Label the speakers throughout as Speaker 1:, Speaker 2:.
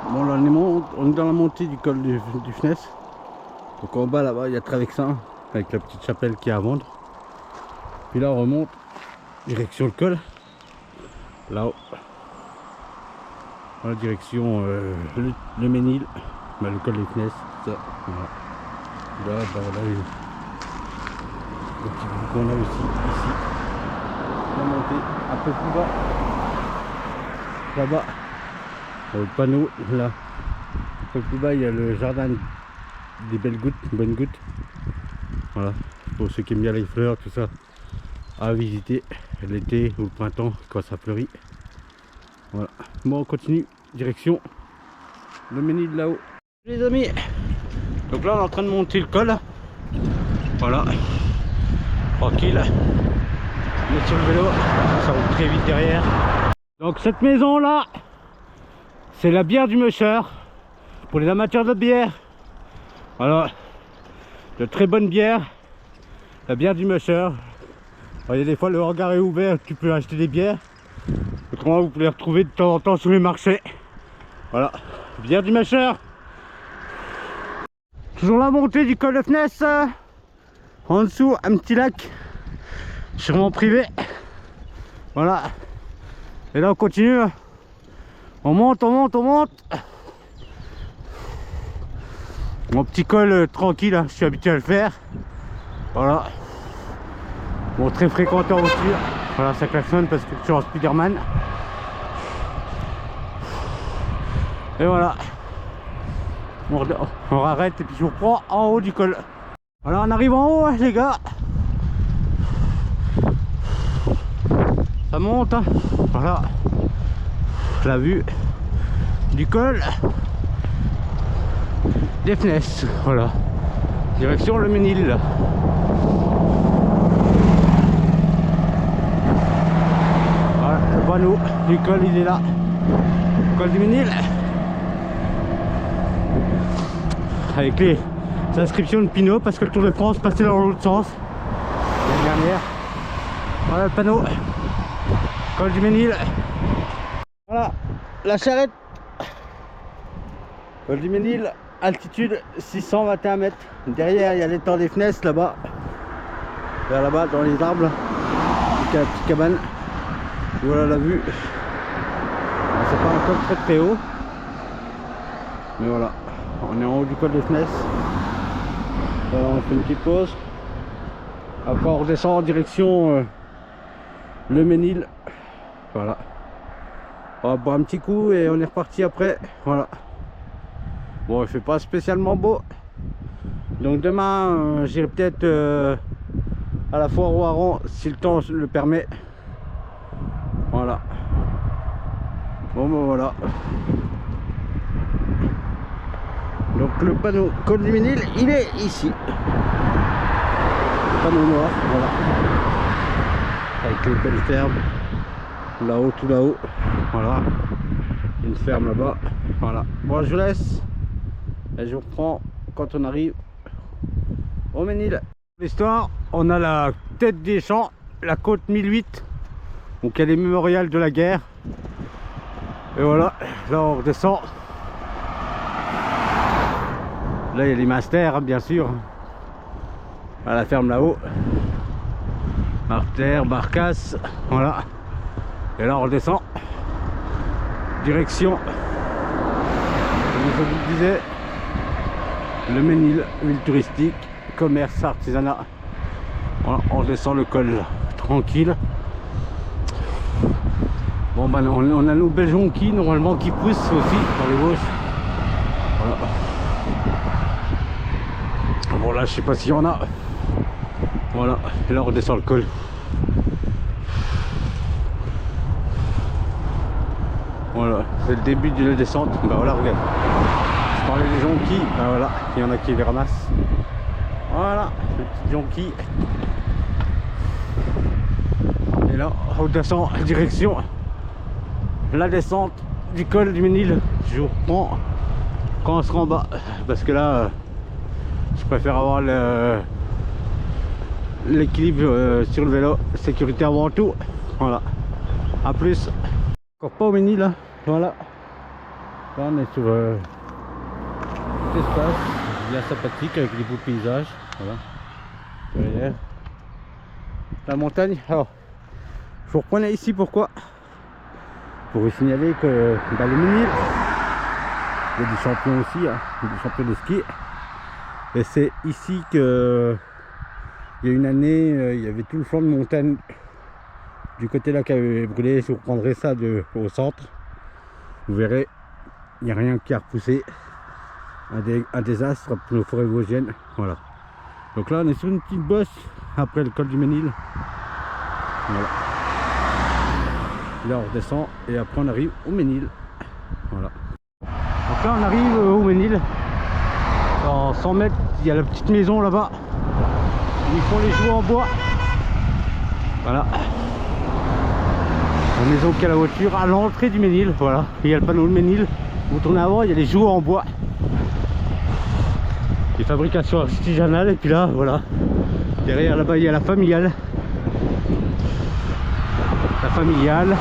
Speaker 1: Bon, là, on est dans la montée du col du Fness. Donc en bas là-bas, il y a Travexin avec la petite chapelle qui est à vendre. Puis là, on remonte direction le col. Là-haut. Voilà, direction le Ménil, bah, le col des Fness, tout ça. Voilà. Là, bah, voilà le petit bout qu'on a aussi ici. On va monter un peu plus bas. Là-bas, le panneau, là. Un peu plus bas, il y a le jardin des belles gouttes, bonnes gouttes. Voilà, pour ceux qui aiment bien les fleurs, tout ça, à visiter l'été ou le printemps quand ça fleurit. Voilà. Bon, on continue, direction le Ménil là-haut. Les amis, donc là on est en train de monter le col. Voilà, tranquille. On est sur le vélo, ça roule très vite derrière. Donc cette maison là, c'est la bière du Musher. Pour les amateurs de bière. Voilà, de très bonne bière. La bière du Musher. Il y a des fois le hangar est ouvert, tu peux acheter des bières. Autrement vous pouvez les retrouver de temps en temps sur les marchés. Voilà, bière du Musher. Toujours la montée du col de Fness. En dessous, un petit lac. Sûrement privé. Voilà. Et là on continue. On monte, on monte, on monte. Mon petit col tranquille, hein, je suis habitué à le faire. Voilà. Bon, très fréquenté en voiture. Voilà, ça klaxonne parce que je suis en Spiderman. Et voilà. On arrête et puis je vous reprends en haut du col. Voilà, on arrive en haut, hein, les gars. Ça monte, hein. Voilà. La vue du col des Fness. Voilà. Direction le Ménil. Voilà, le panneau du col, il est là. Col du Ménil. Avec les inscriptions de Pinot parce que le Tour de France passait dans l'autre sens l'année dernière. Voilà le panneau. Col du Ménil. Voilà la charrette. Col du Ménil, altitude 621 mètres. Derrière il y a l'étang des Fness là-bas. Vers là-bas dans les arbres. Il y a la petite cabane. Voilà la vue. C'est pas encore très très haut. Mais voilà. On est en haut du col des Fness. Voilà, on fait une petite pause. Après on redescend en direction le Ménil. Voilà. On va boire un petit coup et on est reparti après. Voilà. Bon, il fait pas spécialement beau. Donc demain, j'irai peut-être à la foire au hareng si le temps le permet. Voilà. Bon ben voilà. Donc le panneau col du Ménil, il est ici. Le panneau noir, voilà. Avec les belles fermes. Là-haut, tout là-haut. Voilà. Une ferme là-bas. Voilà. Bon, je vous laisse. Et je vous reprends quand on arrive au Ménil. L'histoire, on a la tête des champs, la côte 1008. Donc il y a les mémorials de la guerre. Et voilà, là on redescend. Là il y a les masters, bien sûr. À la ferme là-haut. Marter, barcasse, voilà. Et là on redescend. Direction, comme je vous le disais, le Ménil, ville touristique, commerce, artisanat. Voilà, on descend le col tranquille. Bon ben on a nos belles jonquilles normalement qui poussent aussi dans les bouches. Voilà. Bon là je sais pas s'il y en a. Voilà, et là on redescend le col. Voilà, c'est le début de la descente. Bah voilà, regarde. Je parlais des jonquilles, bah voilà, il y en a qui les ramassent. Voilà, les petites jonquilles. Et là, on descend direction la descente du col du Ménil. Je vous reprends quand on sera en bas. Parce que là, je préfère avoir l'équilibre sur le vélo. Sécurité avant tout. Voilà. A plus. Encore pas au Ménil là. Voilà. Là on est sur cet espace bien sympathique avec des beaux paysages. Voilà. Derrière. La montagne. Alors, je vous reprenais ici pourquoi? Pour vous signaler que le Ménil, il y a des champions aussi, hein, des champions de ski. Et c'est ici que il y a une année, il y avait tout le flanc de montagne du côté là qui avait brûlé. Je vous reprendrai ça au centre. Vous verrez, il n'y a rien qui a repoussé. Un désastre pour nos forêts vosgiennes. Voilà. Donc là on est sur une petite bosse après le col du Ménil. Voilà. Là on redescend et après on arrive au Ménil. Voilà. Donc là on arrive au Ménil. Dans 100 mètres, il y a la petite maison là-bas. Ils font les jouets en bois. Voilà. La maison qui a la voiture à l'entrée du Ménil. Voilà. Il y a le panneau de Ménil. Vous tournez avant, il y a les jouets en bois. Des fabrications artisanales. Et puis là, voilà. Derrière là-bas, il y a la familiale. La familiale.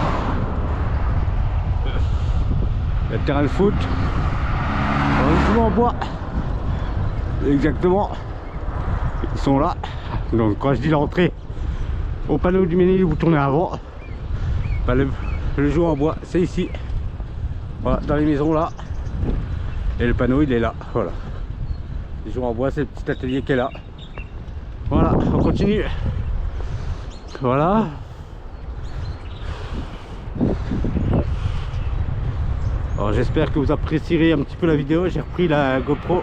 Speaker 1: Le terrain de foot. Les jouets en bois. Exactement. Ils sont là. Donc quand je dis l'entrée au panneau du Ménil, vous tournez avant. Bah, le jouet en bois, c'est ici. Voilà, dans les maisons là. Et le panneau, il est là. Voilà. Les jouets en bois, c'est le petit atelier qui est là. Voilà, on continue. Voilà. Alors j'espère que vous apprécierez un petit peu la vidéo. J'ai repris la GoPro.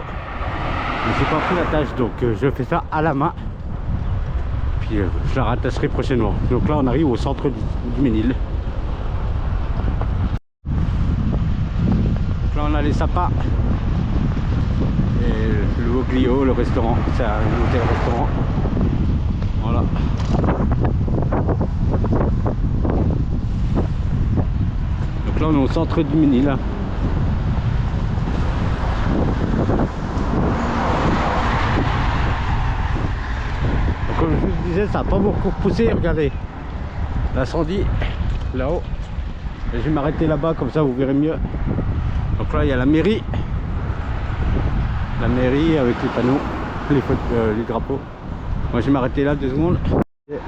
Speaker 1: Mais j'ai pas pris la tâche, donc je fais ça à la main. Puis je la rattacherai prochainement. Donc là on arrive au centre du Ménil. Donc là on a les sapins. Et le Voglio, le restaurant. C'est un hôtel-restaurant. Voilà. Donc là on est au centre du Ménil. Comme je vous disais, ça n'a pas beaucoup repoussé, regardez. L'incendie, là-haut. Et je vais m'arrêter là-bas, comme ça vous verrez mieux. Donc là, il y a la mairie. La mairie avec les panneaux, les drapeaux. Moi, je vais m'arrêter là 2 secondes. Et on est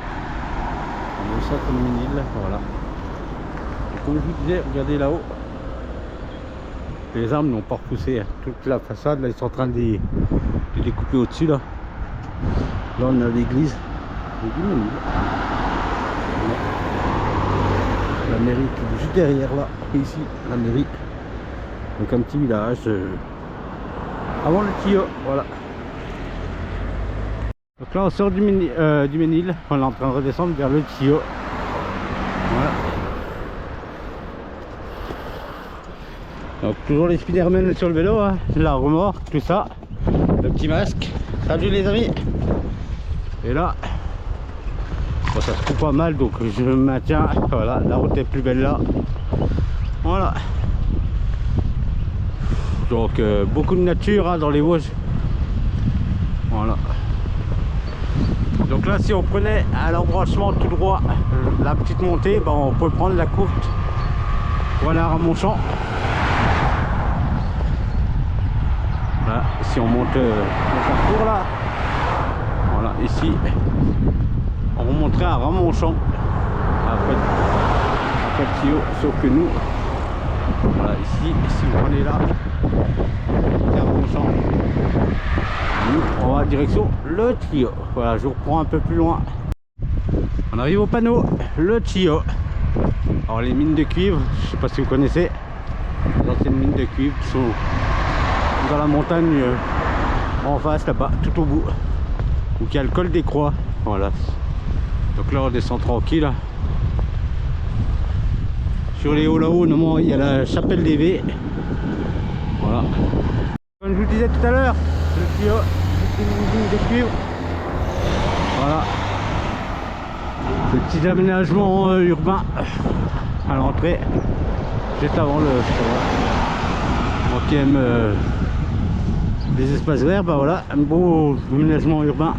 Speaker 1: au centre du Ménil, voilà. Et comme je vous disais, regardez là-haut. Les arbres n'ont pas repoussé. Toute la façade, là, ils sont en train de les découper au-dessus, là. Là on a l'église du Ménil. La mairie qui est juste derrière là, ici la mairie. Donc un petit village avant le tuyau, voilà. Donc là on sort du Ménil, on est en train de redescendre vers le tuyau. Voilà. Donc toujours les Spiderman sur le vélo, hein. La remorque, tout ça. Le petit masque. Salut les amis. Et là, bon, ça se trouve pas mal, donc je me maintiens. Voilà, la route est plus belle là. Voilà. Donc beaucoup de nature, hein, dans les Vosges. Voilà. Donc là, si on prenait à l'embranchement tout droit la petite montée, ben, on peut prendre la courte. Voilà, à Montchamp. Voilà, si on monte le parcours là. Voilà, ici, on remonterait à Ramonchamp après le tuyau, sauf que nous, voilà, ici, si vous prenez là, c'est Ramonchamp, nous, on va direction le tuyau. Voilà, je vous reprends un peu plus loin. On arrive au panneau, le tuyau. Alors, les mines de cuivre, je sais pas si vous connaissez, les anciennes mines de cuivre qui sont dans la montagne en face là-bas, tout au bout. Donc il y a le col des Croix, voilà. Donc là on descend tranquille. Sur les hauts là-haut, normalement il y a la chapelle des V. Voilà. Comme je vous disais tout à l'heure, le tuyau, une ligne de cuivre. Voilà. Le petit aménagement urbain à l'entrée, juste avant le. Moi qui aime les espaces verts, bah voilà, un beau aménagement urbain.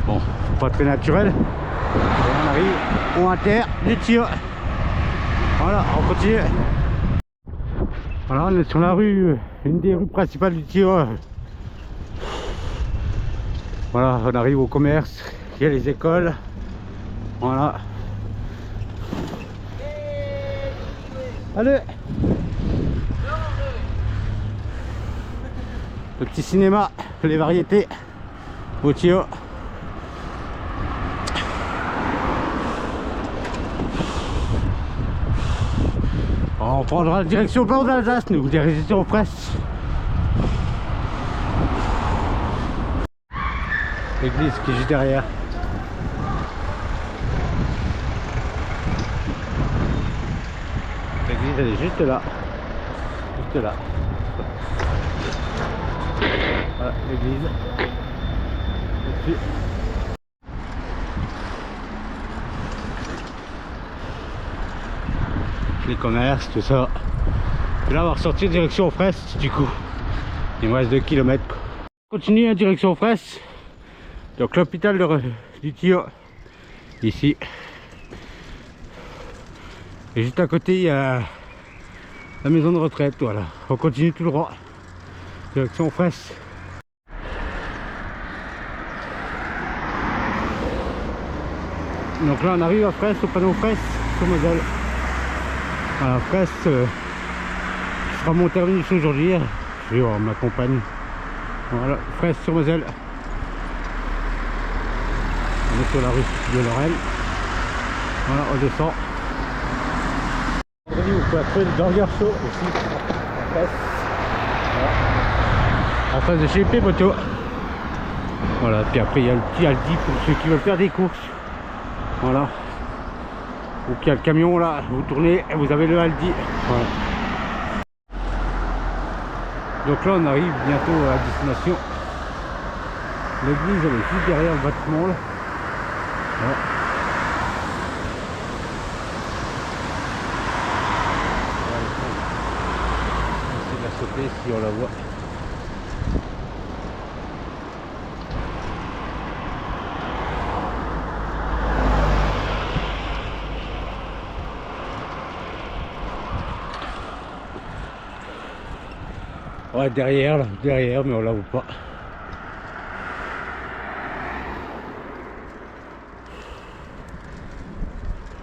Speaker 1: Bon, pas très naturel. Et on arrive au inter du tuyau. Voilà, on continue. Voilà, on est sur la rue, une des rues principales du Tillot. Voilà, on arrive au commerce, il y a les écoles. Voilà. Allez. Le petit cinéma, les variétés au Tillot. On prendra la direction Blanc d'Alsace, nous, direction Fraisse. L'église qui est juste derrière. L'église elle est juste là. Juste là. Voilà l'église. Dessus. Les commerces, tout ça. Et là on va ressortir direction Fraisse du coup. Il me reste 2 km. On continue en direction Fraisse. Donc l'hôpital du Tillot. Ici. Et juste à côté il y a la maison de retraite. Voilà. On continue tout droit. Direction Fraisse. Donc là on arrive à Fraisse, au panneau Fraisse sur Moselle. Voilà, Fraisse sera mon terminus aujourd'hui. Je vais voir, on m'accompagne. Voilà, Fraisse sur Moselle. On est sur la rue de Lorraine. Voilà, on descend. Aujourd'hui vous pouvez trouver le burger chaud aussi. À Fraisse. Voilà. En face de chez P Moto. Voilà, puis après il y a le petit Aldi pour ceux qui veulent faire des courses. Voilà. Donc il y a le camion là, vous tournez et vous avez le Aldi. Voilà. Donc là on arrive bientôt à destination. L'église elle est juste derrière le bâtiment là. Voilà. On va essayer de la sauter si on la voit. Ouais, derrière, là, derrière, mais on la voit pas.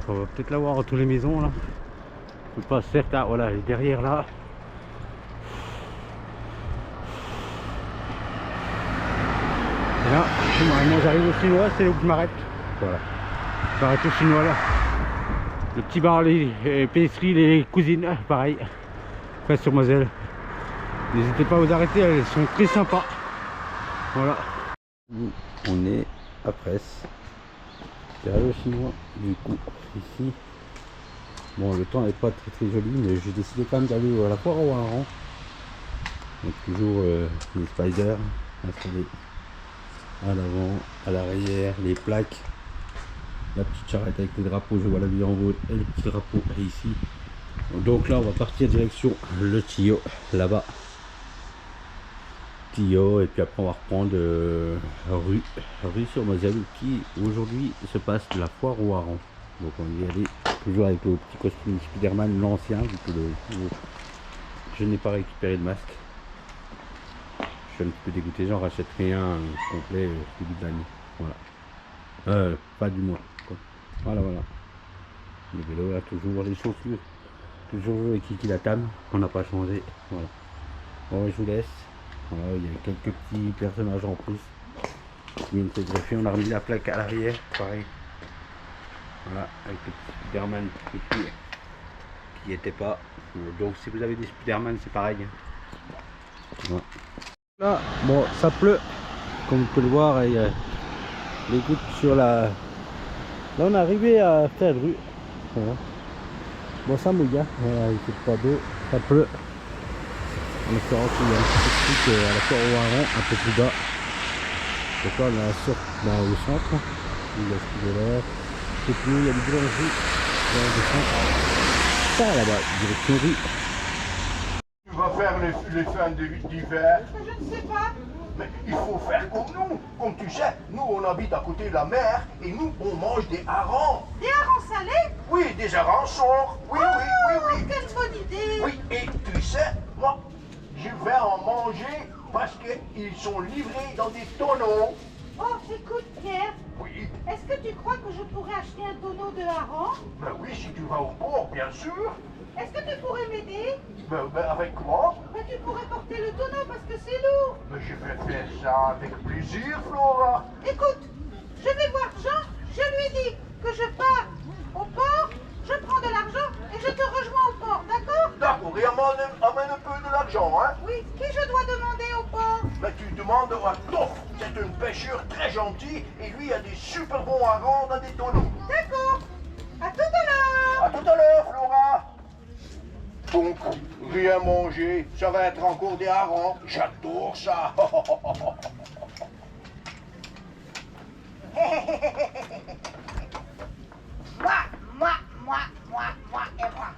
Speaker 1: On va peut-être la voir dans toutes les maisons là. Je suis pas certain. Voilà, elle est derrière là. Et là, normalement j'arrive au chinois, c'est là où je m'arrête. Voilà. Je m'arrête au chinois là. Le petit bar, les épiceries, les cousines, pareil. Fraisse sur Moselle. N'hésitez pas à vous arrêter, elles sont très sympas. Voilà. On est à Fraisse. Derrière le chinois, du coup, ici. Bon, le temps n'est pas très joli, mais j'ai décidé quand même d'aller à la foire au Hareng. Donc toujours les spiders installés à l'avant, à l'arrière, les plaques. La petite charrette avec les drapeaux, je vois la vie en haut et le petit drapeau ici. Donc là on va partir direction le Tillot, là-bas. Tillot, et puis après on va reprendre rue sur Moselle qui aujourd'hui se passe la foire au Hareng. Donc on va y aller toujours avec le petit costume Spiderman, l'ancien, vu que je n'ai pas récupéré de masque. Je suis un petit peu dégoûté, j'en rachèterai un complet début de l'année. Voilà. Pas du mois. Quoi. Voilà. Le vélo là, toujours les chaussures. Toujours avec Kiki la Tam, on n'a pas changé. Voilà. Bon, je vous laisse. Voilà, il y a quelques petits personnages en plus qui viennent se greffer. On a remis la plaque à l'arrière, pareil. Voilà, avec le petit Spiderman qui était pas. Donc si vous avez des Spiderman, c'est pareil. Voilà. Là, bon, ça pleut, comme vous pouvez le voir, il y a les gouttes sur la. Là, on est arrivé à cette rue. Voilà. Bon, ça mouille, hein. Voilà, il fait pas d'eau, ça pleut. En espérant qu'il y a un petit truc à la foire au Hareng, un peu plus bas. Donc là, on est là au centre. Il y a ce de l'air. Et puis il y a des boulangeries dans le centre. Ça là-bas, direction rue.
Speaker 2: Tu vas faire les fins d'hiver?
Speaker 3: Je ne sais pas.
Speaker 2: Mais il faut faire comme nous. Comme tu sais, nous on habite à côté de la mer et nous on mange des harengs.
Speaker 3: Des harengs salés?
Speaker 2: Oui, des harengs chauds. Oui.
Speaker 3: Quelle bonne idée.
Speaker 2: Oui, et tu sais, moi, je vais en manger parce qu'ils sont livrés dans des tonneaux.
Speaker 3: Oh, écoute, Pierre,
Speaker 2: Oui,
Speaker 3: est-ce que tu crois que je pourrais acheter un tonneau de hareng?
Speaker 2: ben oui, si tu vas au port, bien sûr.
Speaker 3: Est-ce que tu pourrais m'aider?
Speaker 2: Ben avec quoi?
Speaker 3: Ben, tu pourrais porter le tonneau parce que c'est lourd.
Speaker 2: Ben je vais faire ça avec plaisir, Flora.
Speaker 3: Écoute, je vais voir Jean, je lui dis que je pars au port, je prends de l'argent et je te rejoins au port, d'accord?
Speaker 2: D'accord, et amène un peu de l'argent, hein?
Speaker 3: Oui, qui je dois demander au port?
Speaker 2: Ben tu demandes à Toff, c'est un pêcheur très gentil et lui a des super bons harengs dans des tonneaux.
Speaker 3: D'accord, à tout à l'heure.
Speaker 2: À tout à l'heure, Flora. Donc, rien manger, ça va être encore des harengs. J'adore ça.
Speaker 3: Moi et moi.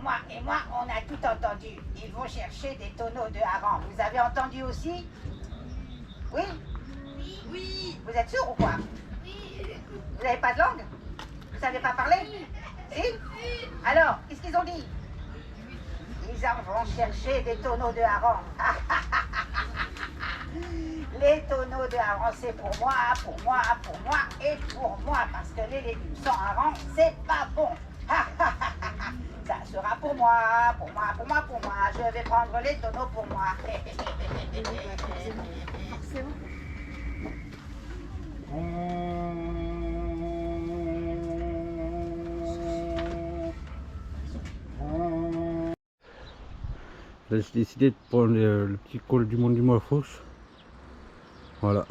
Speaker 3: Moi et moi, on a tout entendu. Ils vont chercher des tonneaux de hareng. Vous avez entendu aussi? Oui? Oui. Vous êtes sûr ou quoi? Vous n'avez pas de langue? Vous savez pas parler? Si? Alors, qu'est-ce qu'ils ont dit? Ils en vont chercher des tonneaux de hareng. Les tonneaux de hareng, c'est pour moi et pour moi. Parce que les légumes sans hareng, c'est pas bon. Ça sera pour moi. Je vais prendre les tonneaux pour moi.
Speaker 1: Là, j'ai décidé de prendre le petit col du Mont du Montfourche. Voilà.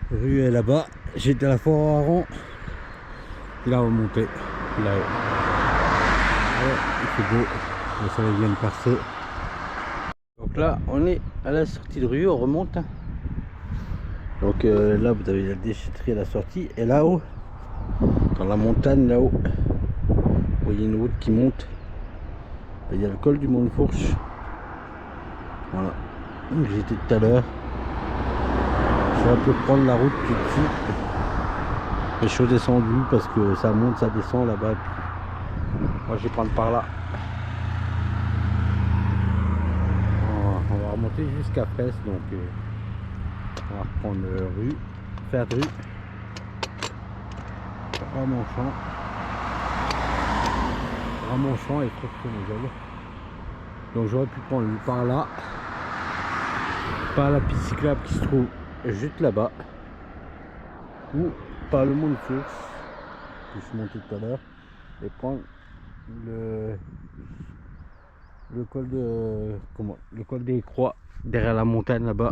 Speaker 1: La rue est là-bas. J'étais à la foire au hareng. Et là, on va monter. Là, ouais, il fait beau. Le soleil vient de passer. Donc là, on est à la sortie de rue. On remonte. Donc là, vous avez la déchetterie à la sortie. Et là-haut, dans la montagne, là-haut, vous voyez une route qui monte. Il y a le col du Montfourche. Voilà. Où j'étais tout à l'heure. Je vais un peu prendre la route tout de suite. Mais je suis descendu parce que ça monte, ça descend là-bas. Moi je vais prendre par là. On va remonter jusqu'à Fraisse. Donc on va reprendre rue. Faire rue. Ramonchamp et Croque-Mondial. Donc j'aurais pu prendre lui par là. Par la piste cyclable qui se trouve juste là-bas. Ou par le Montfourche que je suis monté tout à l'heure. Et prendre le col de le col des Croix derrière la montagne là-bas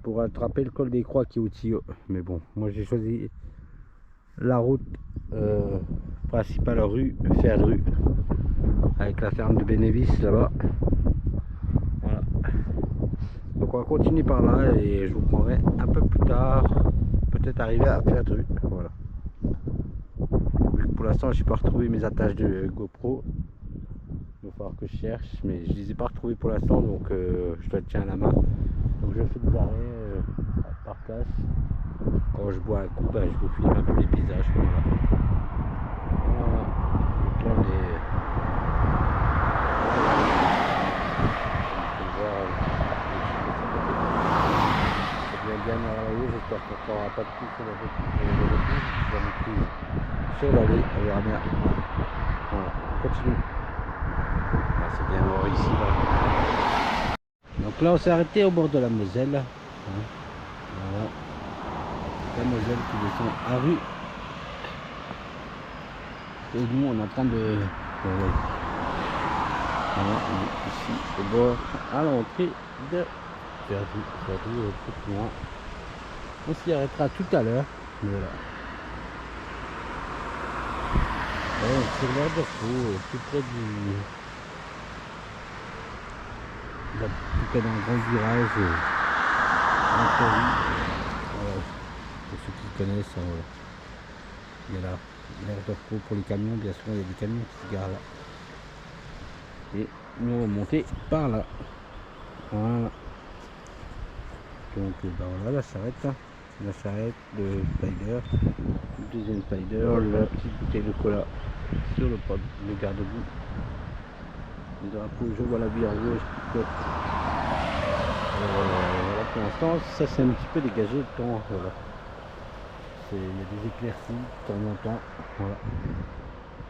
Speaker 1: pour attraper le col des Croix qui est au-dessus. Mais bon, moi j'ai choisi la route principale rue, faire rue avec la ferme de Bénévis là-bas. Voilà. Donc on va continuer par là et je vous prendrai un peu plus tard, peut-être arriver à faire rue. Voilà. Pour l'instant j'ai pas retrouvé mes attaches de GoPro. Il va falloir que je cherche, mais je les ai pas retrouvées pour l'instant, donc je dois le tenir à la main. Donc je fais des arrêts par place. Quand je bois un coup, ben, je vous filme un peu les paysages. Voilà. Donc là on est. Ça vient bien à l'allée, j'espère qu'on ne prendra pas de coup sur le retour. J'en ai pris sur l'allée, on verra bien. Voilà, on continue. Ah, c'est bien mort ici là. Donc là on s'est arrêté au bord de la Moselle. Voilà. La Moselle qui descend à rue. Et nous on est en train de. Voilà, on est ici au bord, à l'entrée de Verdun, un peu plus loin. On s'y arrêtera tout à l'heure. Voilà. Ouais, sur l'air de Repos, tout près du. Tout près d'un grand virage. Voilà. Pour ceux qui connaissent, il y a là l'air de repos pour les camions. Bien sûr, il y a des camions qui se garent là. Et nous on va monter par là. Voilà. Donc ben voilà, là ça s'arrête. la charrette, le spider, le deuxième spider, la petite bouteille de cola sur le garde-boue. Le drapeau, je vois la vie en rouge qui flotte. Voilà, pour l'instant, ça c'est un petit peu dégagé le temps. Voilà. Il y a des éclaircies de temps en temps. Voilà.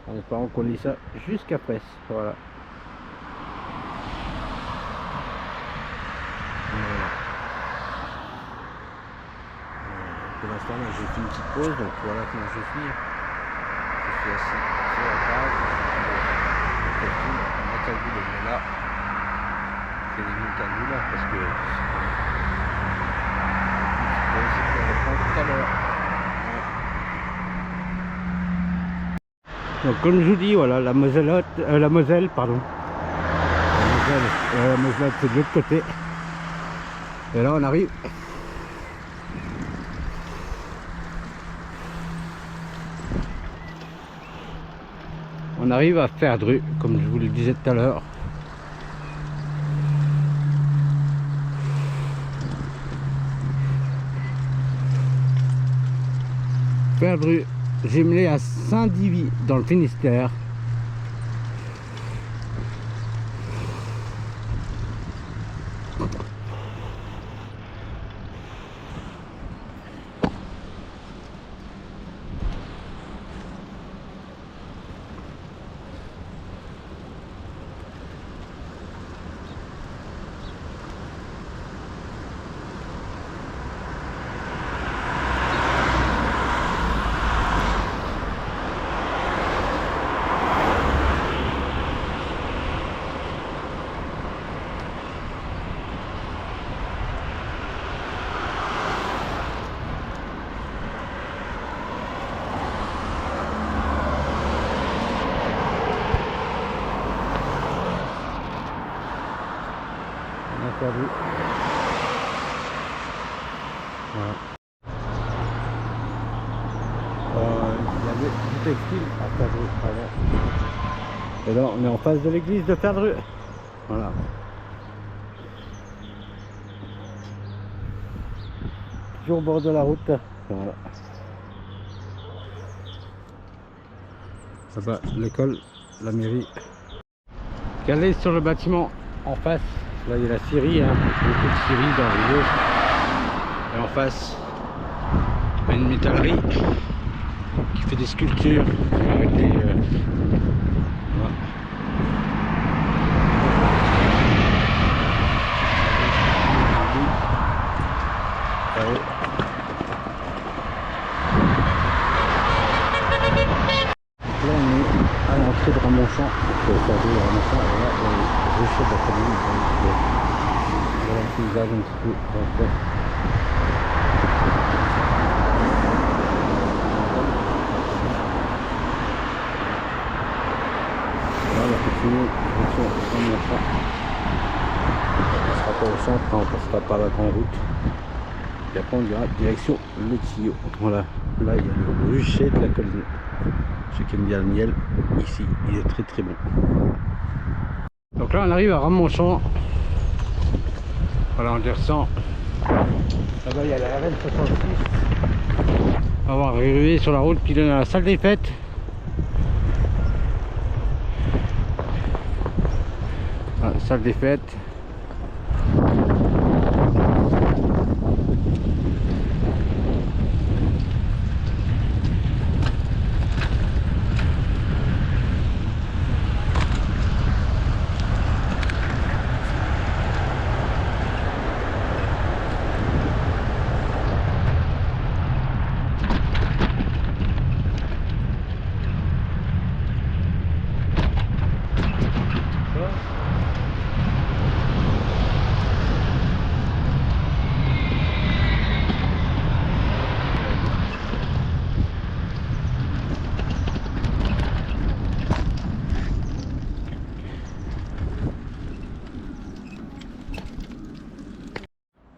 Speaker 1: En espérant qu'on lit ça jusqu'à Presse. Voilà. Voilà. Pour l'instant, j'ai fait une petite pause, donc voilà comment je suis. Je suis assis sur la table. Ma cagoule est là. C'est les mille cagoules là parce que on reprend tout à l'heure. Donc comme je vous dis, voilà, la Moselle, pardon. La Moselle c'est de l'autre côté. Et là on arrive. On arrive à Ferdru, comme je vous le disais tout à l'heure. Ferdru, jumelé à Saint-Divy dans le Finistère. Ferdru. Voilà. Il y avait du textile à Ferdru avant. Et là on est en face de l'église de Ferdru. Voilà. Toujours au bord de la route. Voilà. Là-bas, l'école, la mairie. Regardez sur le bâtiment en face. Là il y a la scierie, hein, beaucoup de scieries dans le Rio. Et en face, il y a une métallerie qui fait des sculptures avec des... voilà. Donc là on est à l'entrée de Ramonchamp. Donc ça veut Ramonchamp, et là il y a les rochers de la commune. Voilà le paysage un petit peu. Donc, là on va continuer direction Ramonchamp. On sera pas au centre, hein, on passera par la grande route. Et après on ira direction le Tillot. Voilà, là il y a le rucher de la colline. Ceux qui aiment bien le miel, ici, il est très très bon. Donc là on arrive à Ramonchamp. Voilà, on descend. Là-bas il y a la RN66. On va arriver sur la route qui donne à la salle des fêtes. Ah, salle des fêtes.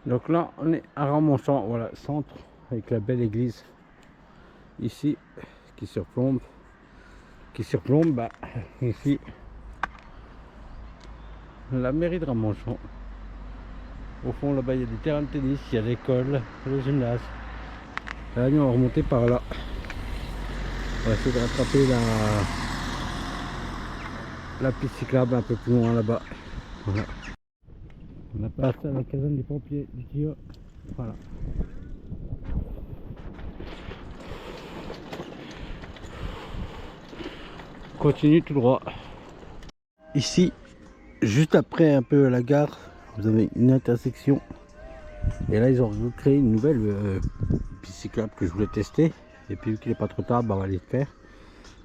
Speaker 1: Donc là on est à Ramonchamp, voilà, centre, avec la belle église ici qui surplombe, bah, ici la mairie de Ramonchamp. Au fond là-bas il y a des terrains de tennis, il y a l'école, le gymnase, Là, nous on va remonter par là. On va essayer de rattraper la piste cyclable un peu plus loin là-bas. Voilà. On a passé à la caserne des pompiers du Tillot. Voilà. On continue tout droit. Ici, juste après un peu la gare, vous avez une intersection. Et là, ils ont créé une nouvelle piste cyclable que je voulais tester. Et puis, vu qu'il n'est pas trop tard, bah, on va aller le faire.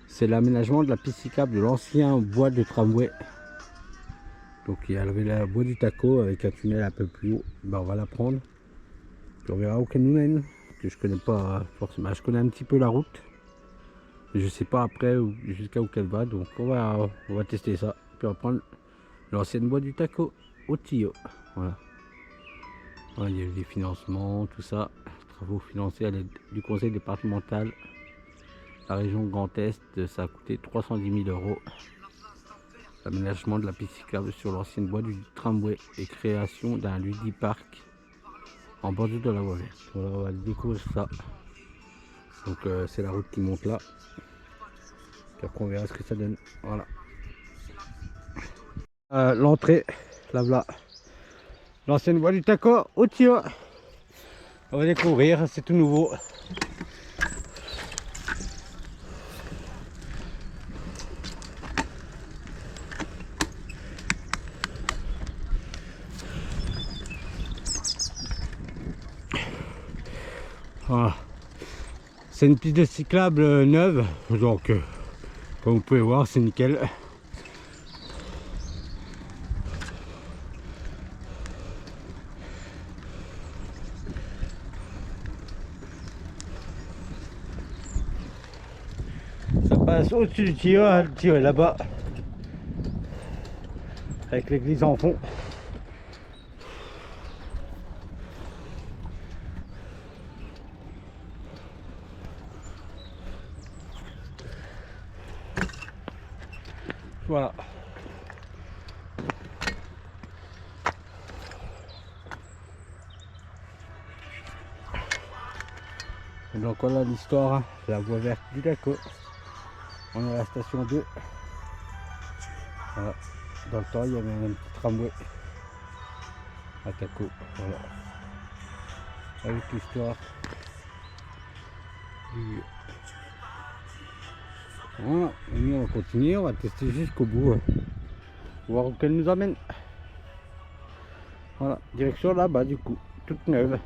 Speaker 1: C'est l'aménagement de la piste cyclable de l'ancien bois de tramway. Donc, il y avait la bois du Taco avec un tunnel un peu plus haut. Bah, on va la prendre. Puis on verra où qu'elle nous mène. Que je connais pas forcément. Je connais un petit peu la route. Mais je sais pas après jusqu'à où qu'elle va. Donc, on va tester ça. Puis on va prendre l'ancienne bois du Taco au Tillot. Voilà. Ouais, il y a eu des financements, tout ça, travaux financés à l'aide du conseil départemental. La région Grand Est, ça a coûté 310 000 €. L'aménagement de la piste cyclable sur l'ancienne voie du tramway et création d'un ludipark en bordure de la voie verte. Voilà, on va découvrir ça. Donc c'est la route qui monte là. Puis après on verra ce que ça donne. Voilà. L'entrée, là voilà. L'ancienne voie du Taco au Tillot. On va découvrir, c'est tout nouveau. Voilà. C'est une piste de cyclable neuve, donc comme vous pouvez voir, c'est nickel. Ça passe au-dessus du Tillot, hein. Le Tillot est là-bas, avec l'église en fond. Voilà. Et donc voilà l'histoire, hein. La voie verte du Taco. On est à la station 2. Voilà. Dans le temps, il y avait un petit tramway à Taco. Voilà. Avec l'histoire du lieu. Voilà. Et nous, on va continuer, on va tester jusqu'au bout. Voir où qu'elle nous amène. Voilà. Direction là-bas, du coup. Toute neuve.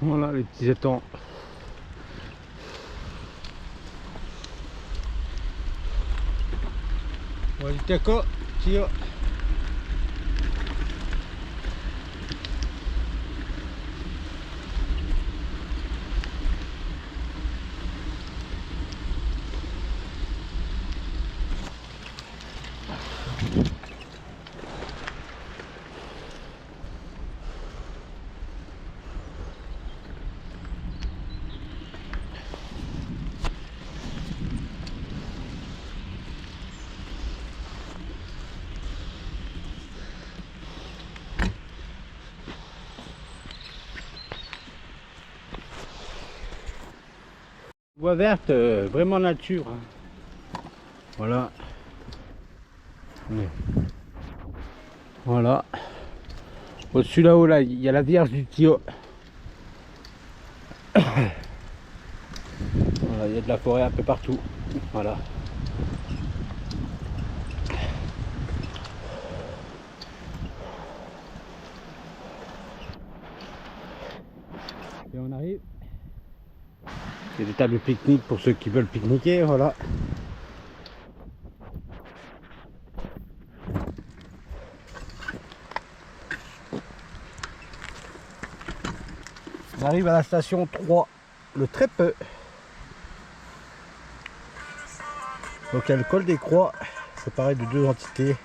Speaker 1: Voilà les petits étangs. Voilà du Taco, Tillot. Voie verte, vraiment nature. Voilà. Voilà. Au-dessus là-haut, là, il y a la Vierge du Tio. Voilà, il y a de la forêt un peu partout. Voilà. Et on arrive. Il y a des tables de pique-nique pour ceux qui veulent pique-niquer, voilà. On arrive à la station 3, le Trépeux. Donc il y a le col des Croix, séparé de deux entités,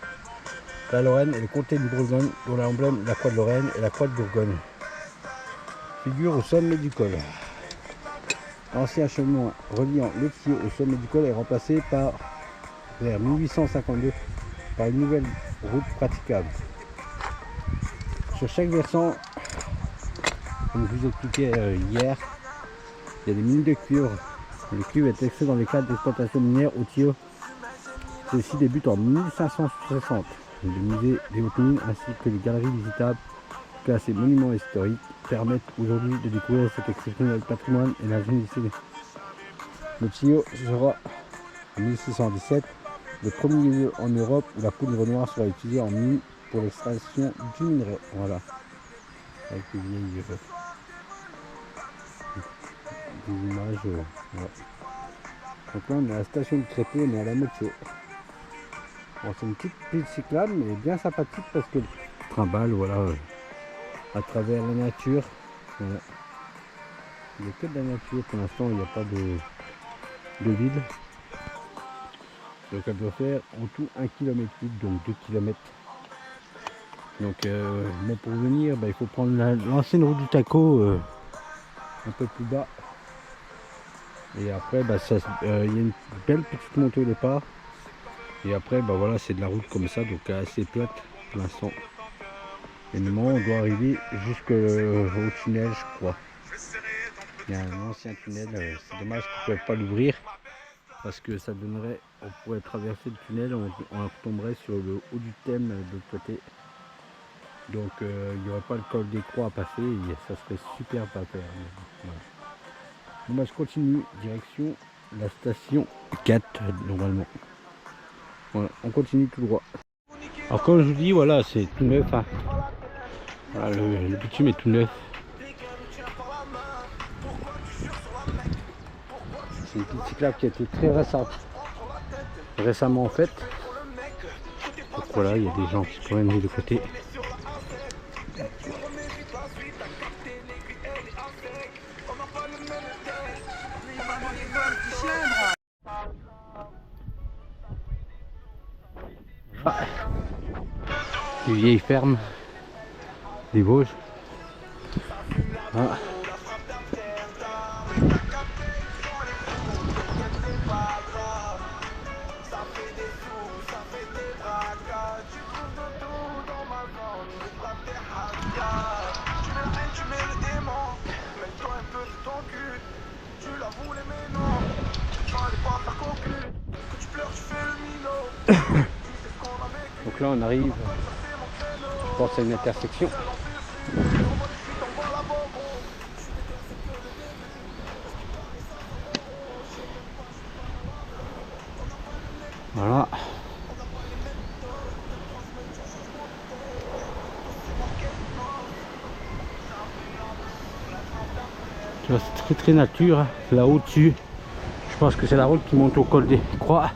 Speaker 1: la Lorraine et le comté de Bourgogne, dont l'emblème la croix de Lorraine et la croix de Bourgogne figure au sommet du col. L'ancien chemin reliant le Tio au sommet du col est remplacé par, vers 1852, par une nouvelle route praticable. Sur chaque versant, comme je vous expliquais hier, il y a des mines de cuivre. Le cuivre est extrait dans les cadres d'exploitation minière au Tio. Ceci débute en 1560. Le musée des hautes mines ainsi que les galeries visitables classées monuments historiques permettent aujourd'hui de découvrir cet exceptionnel patrimoine et l'ingéniosité. Le Tio sera en 1617 le premier lieu en Europe où la poudre noire sera utilisée en mine pour l'extraction du minerai. Voilà. Avec les vieilles des images. Voilà. Donc là on est à la station du Trépeux, on est à la moitié. Bon, c'est une petite piste cyclable mais bien sympathique parce que le trimballe, voilà, à travers la nature. Voilà. Il n'y a que de la nature pour l'instant, il n'y a pas de ville. Donc elle doit faire en tout 1 km, donc 2 km. Donc bon, pour venir, il faut prendre l'ancienne route du Taco un peu plus bas. Et après, il y a une belle petite montée au départ. Et après, voilà, c'est de la route comme ça, donc assez plate pour l'instant. Et normalement, on doit arriver jusqu'au tunnel, je crois. Il y a un ancien tunnel, c'est dommage qu'on ne peut pas l'ouvrir. Parce que ça donnerait, on pourrait traverser le tunnel, on retomberait sur le haut du Thème de l'autre côté. Donc il n'y aurait pas le col des Croix à passer, et ça serait super pas faire. Voilà. Bon, je continue, direction la station 4 normalement. Voilà, on continue tout droit. Alors comme je vous dis, voilà, c'est tout neuf. Hein. Voilà, le bitume est tout neuf. C'est une petite cyclable qui a été très récemment faite. Donc voilà, il y a des gens qui se promènent de côté. Ah, une vieille ferme des Vosges. Ah. Donc là on arrive, je pense à une intersection. Voilà. Tu vois, c'est très nature, là au-dessus. Je pense que c'est la route qui monte au col des Croix.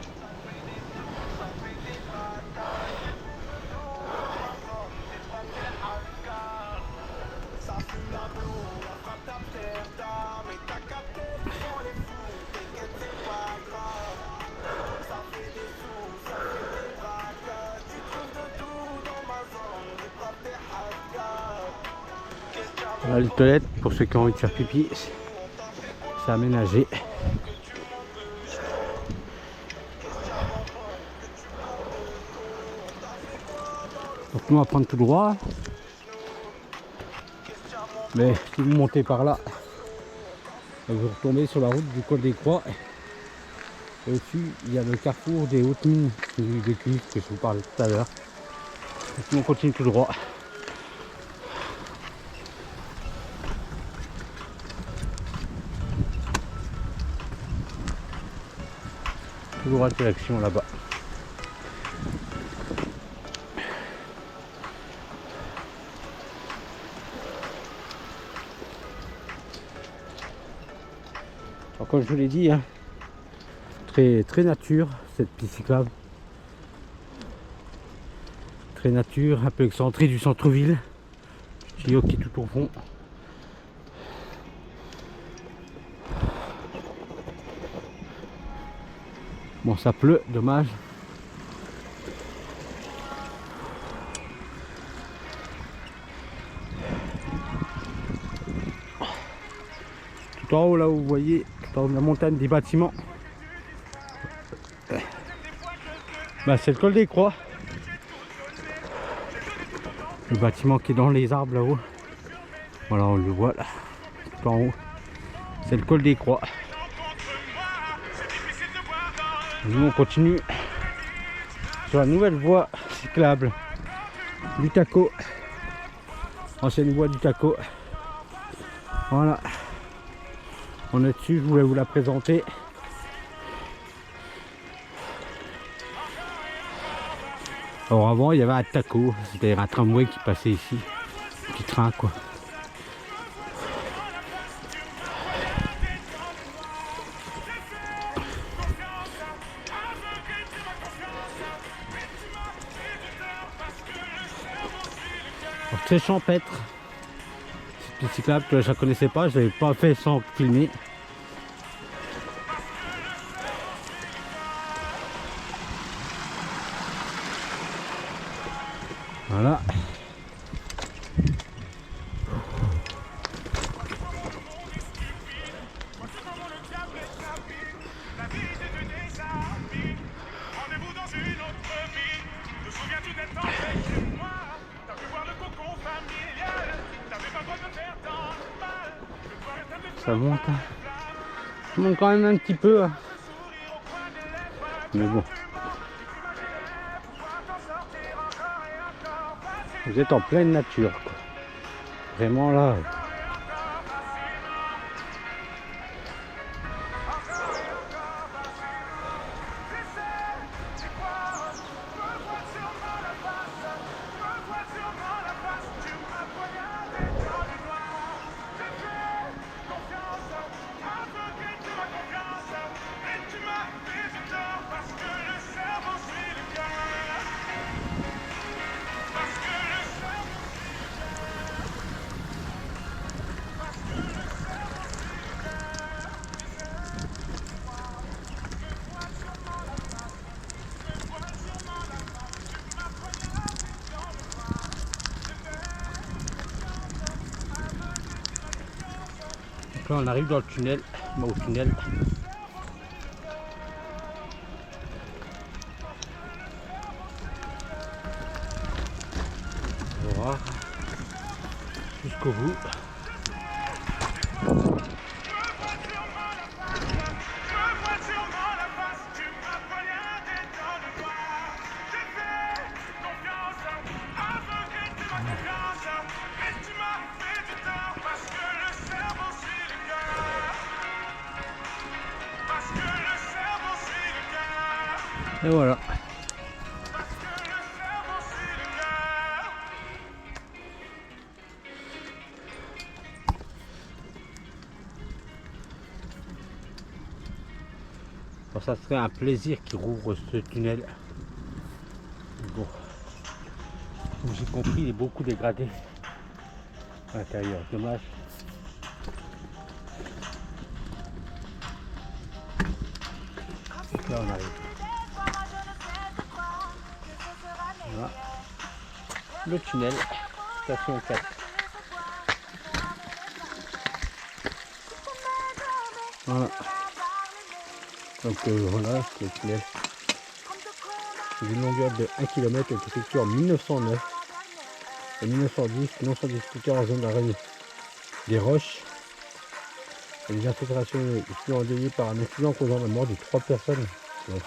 Speaker 1: Voilà les toilettes pour ceux qui ont envie de faire pipi, c'est aménagé. Donc nous on va prendre tout droit. Mais si vous montez par là, Vous retombez sur la route du col des Croix. Et au-dessus, il y a le carrefour des hautes mines de cuivre que je vous parlais tout à l'heure. Et puis on continue tout droit. Toujours à direction là-bas. Alors comme je vous l'ai dit, hein, très nature cette piste cyclable. Très nature, un peu excentré du centre-ville. Tuyau qui est tout au fond. Bon, ça pleut, dommage. Tout en haut, là où vous voyez, tout en haut de la montagne, des bâtiments. Bah, c'est le col des Croix. Le bâtiment qui est dans les arbres là-haut. Voilà, on le voit là, tout en haut. C'est le col des Croix. Nous on continue sur la nouvelle voie cyclable du Taco, ancienne voie du Taco. Voilà, on est dessus, je voulais vous la présenter. Alors avant il y avait un Taco, c'est-à-dire un tramway qui passait ici, un petit train quoi. Alors, très champêtre, cette piste cyclable que je ne connaissais pas, je l'avais pas fait sans filmer. Voilà. Ça monte, hein. Ça monte quand même un petit peu, hein. Mais bon. Vous êtes en pleine nature, quoi. Vraiment là. Là on arrive dans le tunnel, au tunnel. On va voir jusqu'au bout. Et voilà. Alors ça serait un plaisir qui rouvre ce tunnel. Bon, j'ai compris, il est beaucoup dégradé à l'intérieur. Dommage. Donc là on arrive. Voilà. Le tunnel, station 4. Voilà. Donc voilà, c'est le tunnel. D'une longueur de 1 km, est effectué en 1909. En 1910, non sans distributeur en zone d'arrêt des roches. Et les infiltrations ici endeuillées par un accident causant la mort de 3 personnes. Ouais.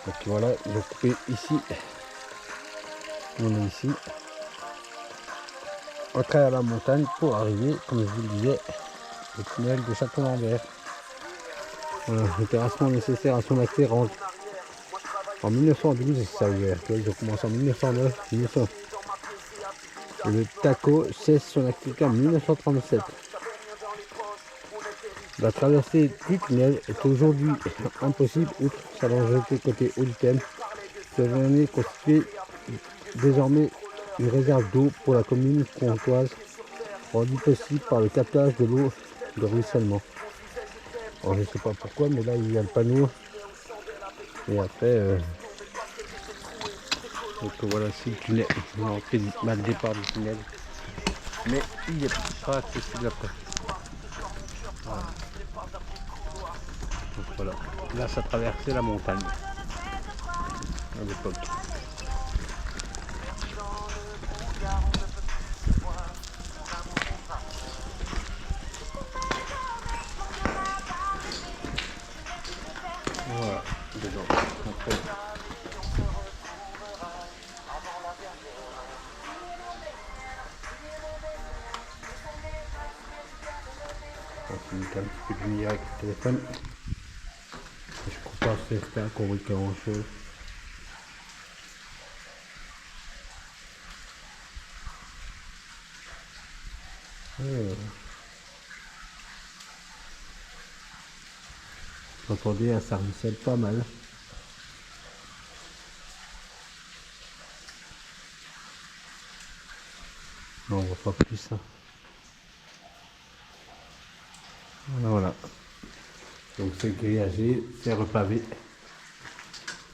Speaker 1: Donc voilà, ils ont coupé ici. On est ici. À travers la montagne pour arriver, comme je vous le disais, au tunnel de Château-Lambert. Voilà, le terrassement nécessaire à son accès rentre en 1912, ça a ouvert. Ils ont commencé en 1909, 1900. Et le TACO cesse son activité en 1937. La traversée du tunnel est aujourd'hui impossible outre sa dangerosité côté haut du thème. Cette journée constitue désormais une réserve d'eau pour la commune comtoise, rendue possible par le captage de l'eau de ruissellement. Alors je ne sais pas pourquoi, mais là il y a le panneau. Et après, donc voilà, c'est le tunnel. On a fait le départ du tunnel. Mais il n'est pas accessible après. Voilà. Donc voilà. Là ça traversait la montagne à l'époque. Voilà, dedans. Après. On finit un petit peu de lumière avec le téléphone. Je ne crois pas certain qu'on voit grand chose. J'entendais un servicelle pas mal. Non, on voit pas plus ça. Voilà. Donc c'est grillagé, c'est repavé.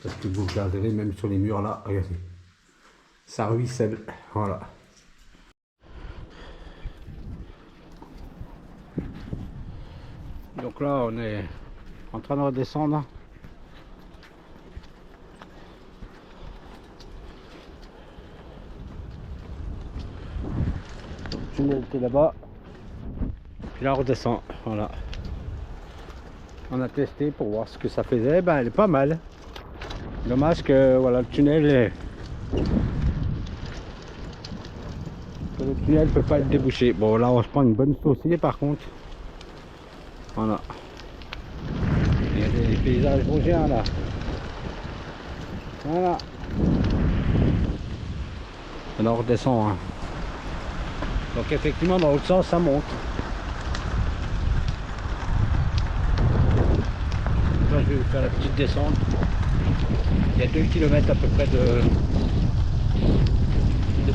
Speaker 1: Parce que vous regarderez même sur les murs là, regardez. Ça ruisselle. Voilà. Donc là on est en train de redescendre. Le tunnel était là-bas. Puis là on redescend. Voilà. On a testé pour voir ce que ça faisait. Ben elle est pas mal. Dommage que voilà, le tunnel peut pas être débouché. Bon là on se prend une bonne saucée par contre. Voilà. Il y a des paysages vosgiens là. Voilà. Alors on redescend. Hein. Donc effectivement dans l'autre sens ça monte. Là je vais faire la petite descente. Il y a 2 km à peu près de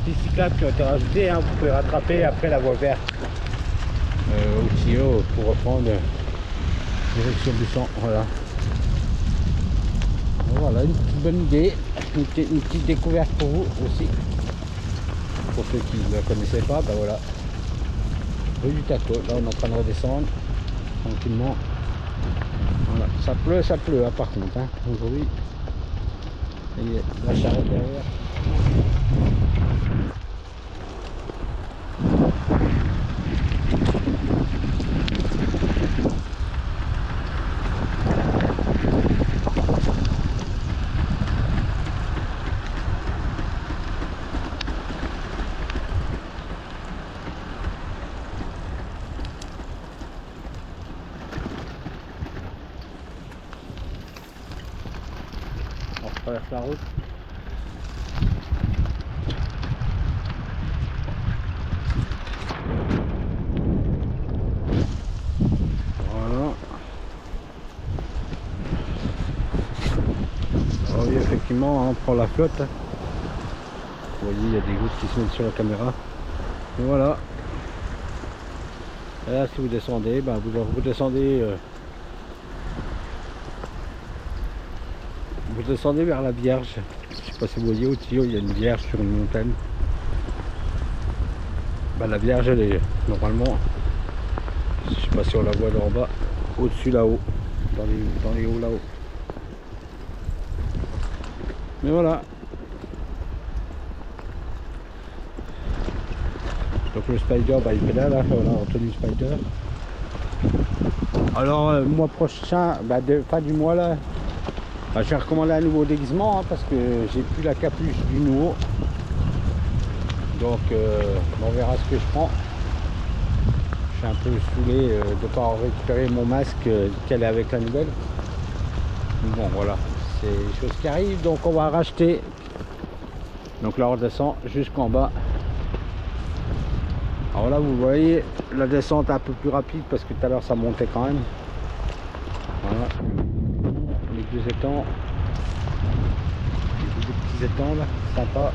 Speaker 1: pistes cyclables qui ont été rajoutées. Hein. Vous pouvez rattraper après la voie verte au tuyau pour reprendre direction du champ. Voilà. Voilà une petite bonne idée, une petite découverte pour vous aussi. Pour ceux qui ne la connaissaient pas, ben voilà. Rue du Taco, là on est en train de redescendre tranquillement. Voilà. Ça pleut hein, par contre. Hein. Aujourd'hui, il y a la charrette derrière. On traverse la route. Voilà. Alors oui, effectivement, on prend la flotte. Vous voyez, il y a des gouttes qui se mettent sur la caméra. Et voilà. Et là, si vous descendez, ben, vous descendez. Vous descendez vers la Vierge. Je ne sais pas si vous voyez au-dessus, il y a une Vierge sur une montagne. Ben, la Vierge, elle est normalement, je ne sais pas si on la voit d'en bas, au-dessus là-haut, dans les hauts là-haut. Mais voilà. Donc le Spider, ben, il pédale, là, voilà, Anthony Spider. Alors mois prochain, fin du mois là, je vais recommander un nouveau déguisement hein, parce que j'ai plus la capuche du nouveau. Donc on verra ce que je prends. Je suis un peu saoulé de ne pas récupérer mon masque qu'elle est avec la nouvelle. Bon voilà, c'est des choses qui arrivent, donc on va racheter. Donc là on redescend jusqu'en bas. Alors là vous voyez la descente un peu plus rapide parce que tout à l'heure ça montait quand même. Voilà. Les deux étangs. Les deux petits étangs là, sympa.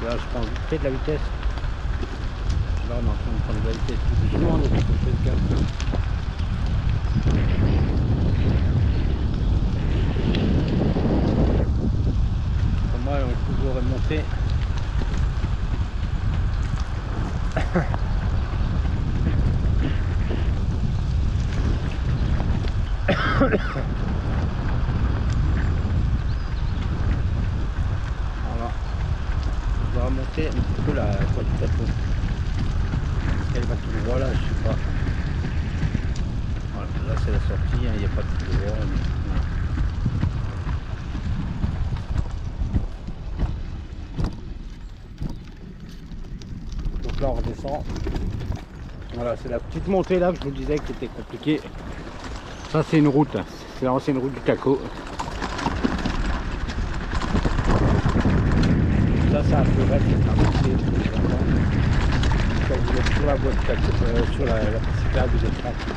Speaker 1: Là je prends vite fait de la vitesse. Là on est en train de prendre de la vitesse tout doucement, donc il faut faire le calme. Pour moi on est toujours remonté. Voilà. On va remonter un petit peu la voie du plateau. Elle va tout droit là, je sais pas. Voilà, là c'est la sortie, il n'y a pas de tout droit. Donc là on redescend. Voilà, c'est la petite montée là que je vous disais qui était compliquée. Ça c'est une route, c'est l'ancienne route du Taco. Ça c'est un peu vrai, c'est un peu vous êtes sur la voie de Taco, sur la piste cyclable, vous êtes rapide.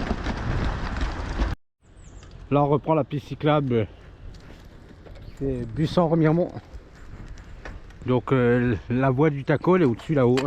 Speaker 1: Là on reprend la piste cyclable, c'est Bussan-Remiremont. Donc la voie du Taco elle est au-dessus là-haut.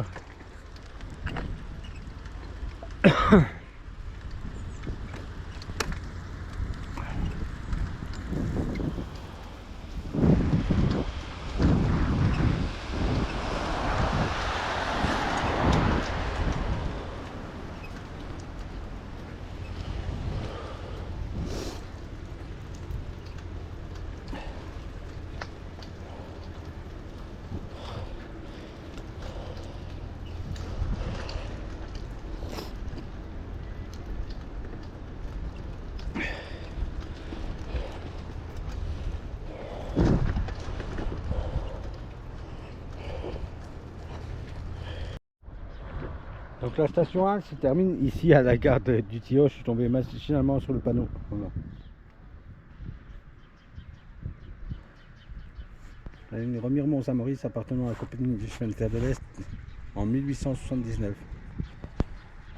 Speaker 1: Donc la station 1 se termine ici à la gare du Tillot. Je suis tombé machinalement sur le panneau. Voilà. La ligne Remiremont-Saint-Maurice appartenant à la compagnie du chemin de fer de l'Est en 1879.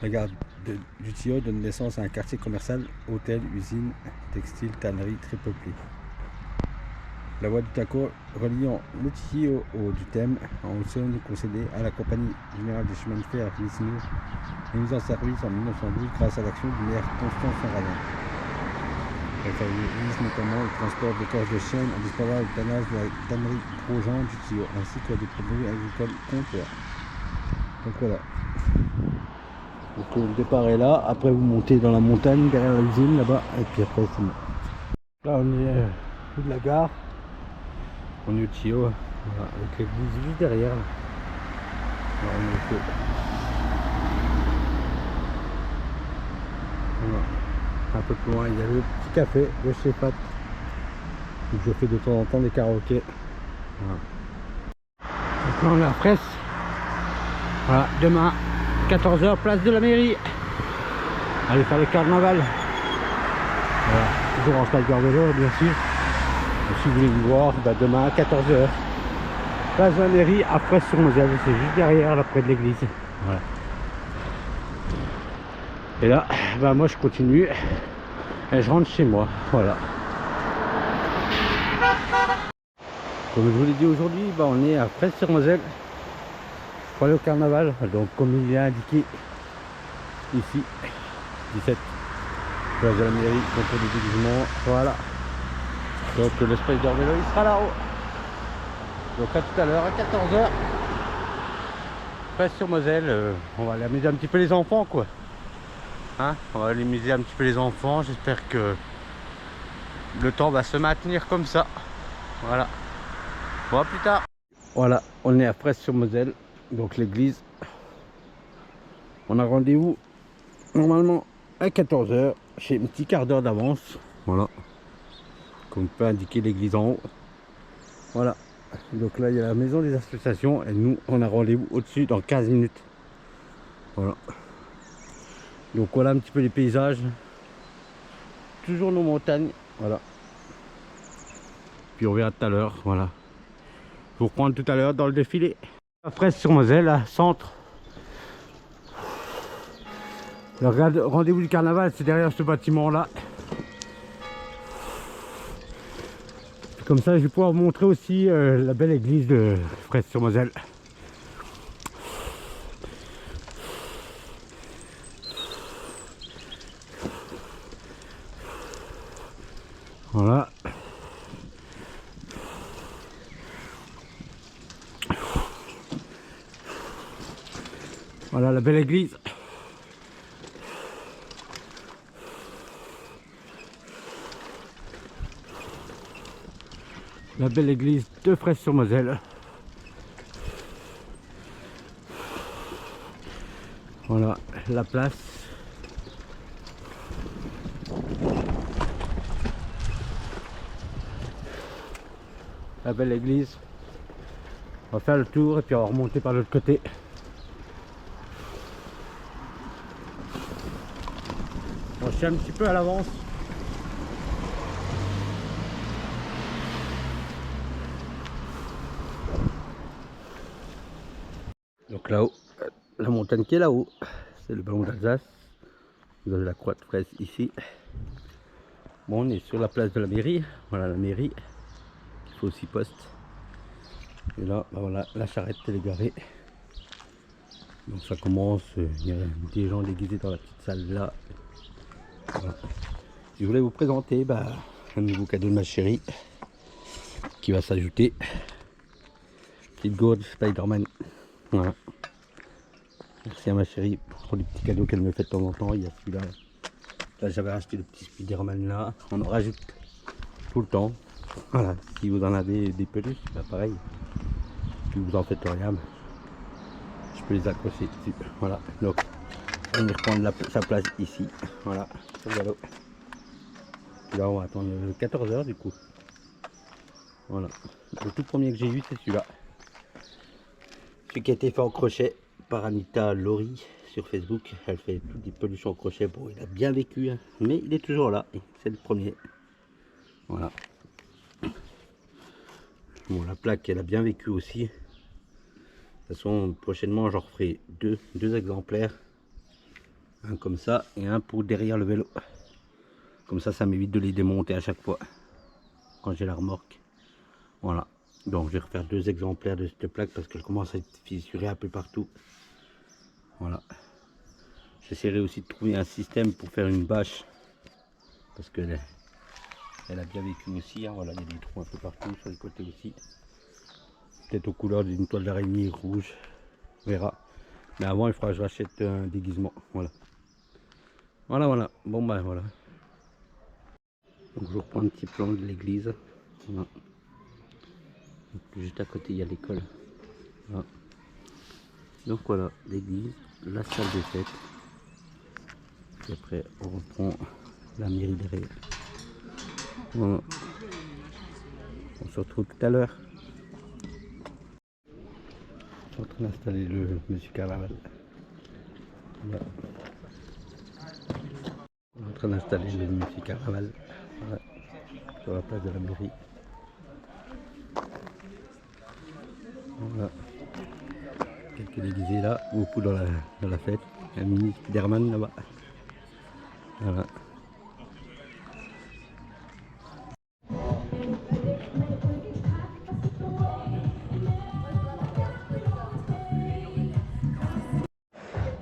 Speaker 1: La gare du Tillot donne naissance à un quartier commercial, hôtel, usine, textile, tannerie, très peuplé. La voie du Taco reliant le Tillot au du Thème en Haute-Saône concédée à la compagnie générale des chemins de fer Wismur est mise en service en 1912 grâce à l'action du maire Constant Saint-Radin. Elle favorise notamment le transport d'écorce de chêne en disposant le tannage de la tannerie Grosjean du Tillot ainsi que des produits agricoles comptoirs. Donc voilà. Donc le départ est là, après vous montez dans la montagne derrière l'usine là-bas et puis après c'est bon. Là on est au bout de la gare. On est au Tillot, voilà, avec l'église juste derrière. Là. Alors, on est au feu. Voilà. Un peu plus loin, il y a le petit café de chez Pat. Donc je fais de temps en temps des karaokés. Voilà. Donc là on est à Fraisse. Voilà, demain 14h, place de la mairie. Allez faire le carnaval. Voilà, toujours en Skyper vélo bien sûr. Si vous voulez me voir, demain à 14h, place de la mairie à Fraisse-sur-Moselle, c'est juste derrière, là près de l'église. Voilà. Et là, moi je continue et je rentre chez moi. Voilà. Comme je vous l'ai dit aujourd'hui, on est à Fraisse-sur-Moselle pour aller au carnaval. Donc comme il est indiqué ici, 17, place de la mairie, concours de déguisement. Voilà. Donc le Spider vélo il sera là-haut. Donc à tout à l'heure à 14h. Fraisse sur Moselle, on va aller amuser un petit peu les enfants quoi. Hein, on va aller amuser un petit peu les enfants. J'espère que le temps va se maintenir comme ça. Voilà. Bon, à plus tard. Voilà, on est à Fraisse-sur-Moselle, donc l'église. On a rendez-vous normalement à 14 h. J'ai un petit quart d'heure d'avance. Voilà. Comme peut indiquer l'église en haut. Voilà. Donc là, il y a la maison des associations et nous, on a rendez-vous au-dessus dans 15 minutes. Voilà. Donc voilà un petit peu les paysages. Toujours nos montagnes. Voilà. Puis on verra tout à l'heure. Voilà. Je vous reprends tout à l'heure dans le défilé. À Fraisse-sur-Moselle, centre. Le rendez-vous du carnaval, c'est derrière ce bâtiment-là. Comme ça, je vais pouvoir vous montrer aussi la belle église de Fraisse-sur-Moselle. Voilà. Voilà la belle église. La belle église de Fraisse-sur-Moselle. Voilà la place. La belle église. On va faire le tour et puis on va remonter par l'autre côté. Bon, je suis un petit peu à l'avance. Donc là-haut, la montagne qui est là-haut, c'est le ballon d'Alsace. Vous avez la croix de Fraisse ici. Bon, on est sur la place de la mairie. Voilà la mairie. Il faut aussi poste. Et là, bah voilà, la charrette elle est garée. Donc ça commence, il y a des gens déguisés dans la petite salle là. Voilà. Je voulais vous présenter un nouveau cadeau de ma chérie qui va s'ajouter. Petite gourde Spider-Man. Voilà. Merci à ma chérie pour les petits cadeaux qu'elle me fait de temps en temps. Il y a celui-là. Là j'avais acheté le petit Spider-Man là. On en rajoute tout le temps. Voilà. Si vous en avez des peluches, bah pareil. Si vous en faites rien, je peux les accrocher dessus. Voilà. Donc on va reprendre sa place ici. Voilà. Sur le galop. Là on va attendre 14 h du coup. Voilà. Le tout premier que j'ai eu c'est celui-là. Celui qui a été fait en crochet par Anita Laurie sur Facebook. Elle fait toutes des peluches en crochet. Bon, il a bien vécu, hein, mais il est toujours là. C'est le premier. Voilà. Bon, la plaque, elle a bien vécu aussi. De toute façon, prochainement, j'en referai deux exemplaires. Un comme ça et un pour derrière le vélo. Comme ça m'évite de les démonter à chaque fois quand j'ai la remorque. Voilà. Donc, je vais refaire 2 exemplaires de cette plaque parce qu'elle commence à être fissurée un peu partout. Voilà. J'essaierai aussi de trouver un système pour faire une bâche parce qu'elle a bien vécu aussi. Hein. Voilà, il y a des trous un peu partout sur les côtés aussi. Peut-être aux couleurs d'une toile d'araignée rouge. On verra. Mais avant, il faudra que je rachète un déguisement. Voilà. Voilà. Bon, voilà. Donc, je reprends un petit plan de l'église. Voilà. Juste à côté, il y a l'école. Voilà. Donc voilà, l'église, la salle de fête. Et après, on reprend la mairie derrière. Voilà. On se retrouve tout à l'heure. Je suis en train d'installer le Monsieur Carnaval. Voilà. On est en train d'installer le Monsieur Carnaval. Voilà. Sur la place de la mairie. Voilà. Quelques déguisés là, beaucoup dans la fête. Un mini Spider-Man là-bas. Voilà.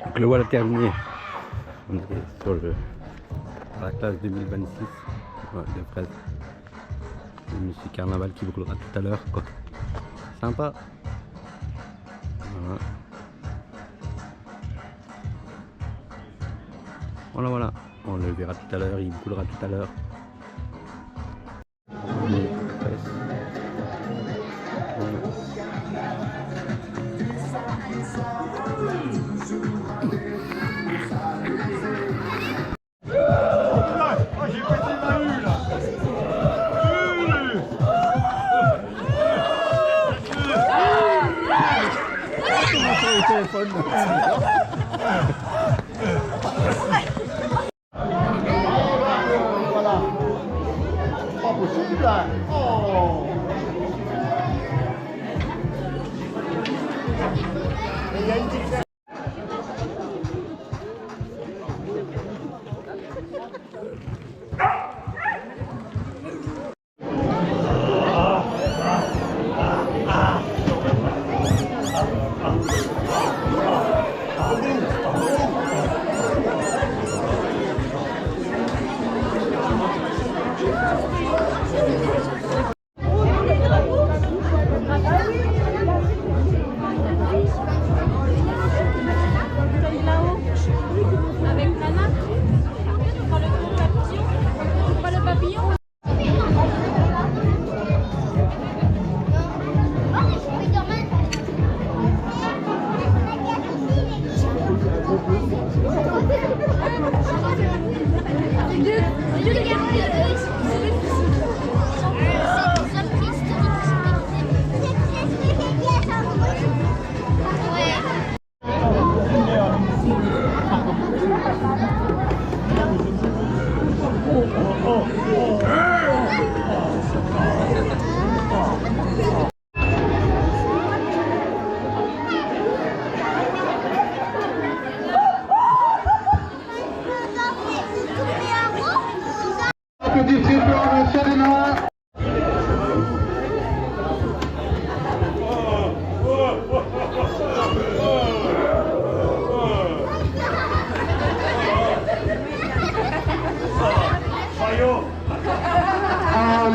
Speaker 1: Donc le voilà terminé. On est sur la classe 2026 de Fraisse. Le Monsieur Carnaval qui vous roulera tout à l'heure. Sympa. Voilà. Voilà, voilà. On le verra tout à l'heure, il coulera tout à l'heure.
Speaker 2: Pas possible. Oh. Il y a une différence.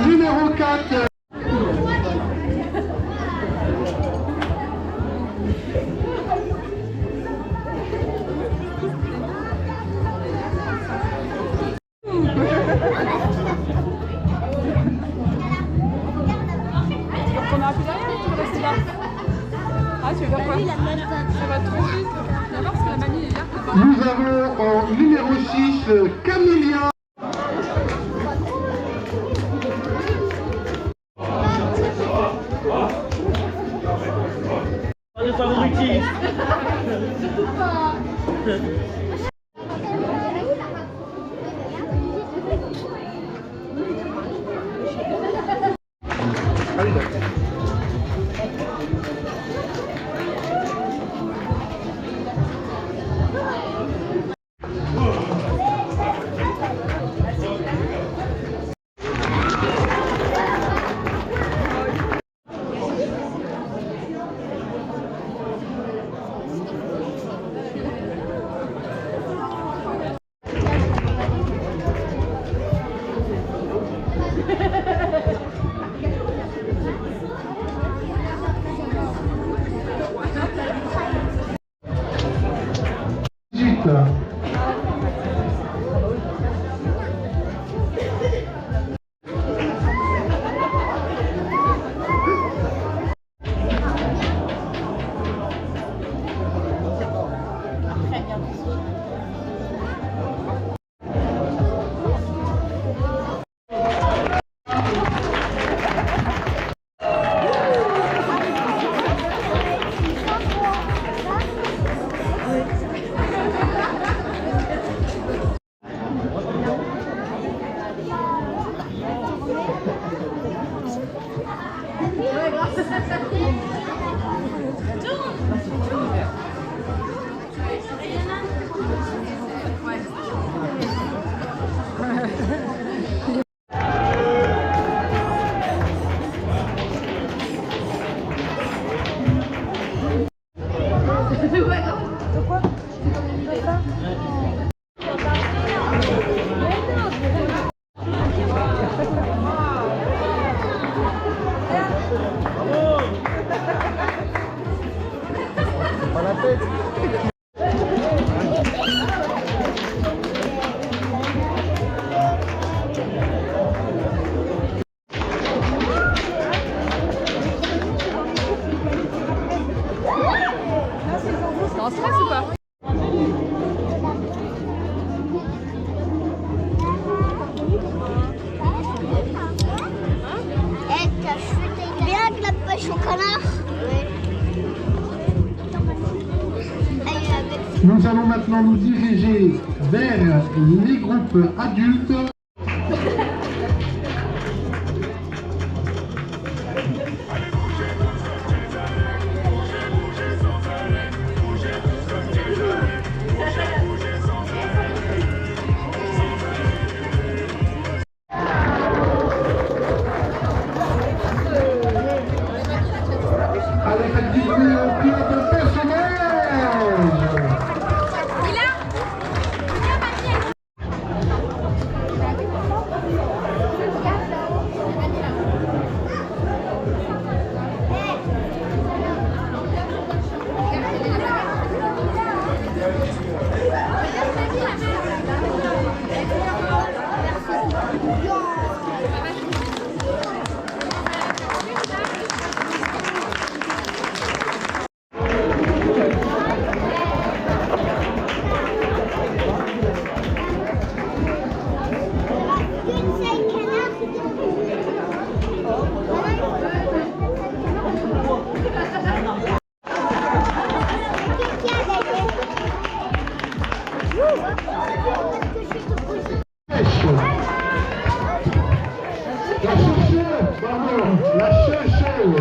Speaker 2: Numéro 4.
Speaker 4: On a plus derrière ou tu veux rester là? Ah, tu veux faire quoi? Ça va trop vite. Viens voir parce que la mamie est là.
Speaker 2: Nous avons en numéro 6 Camélia.
Speaker 1: De favoritisme.
Speaker 4: T'es en stress ou pas?
Speaker 5: Viens avec la pêche au canard.
Speaker 6: Nous allons maintenant nous diriger vers les groupes adultes. Avec activité au club personnel. La chouchou.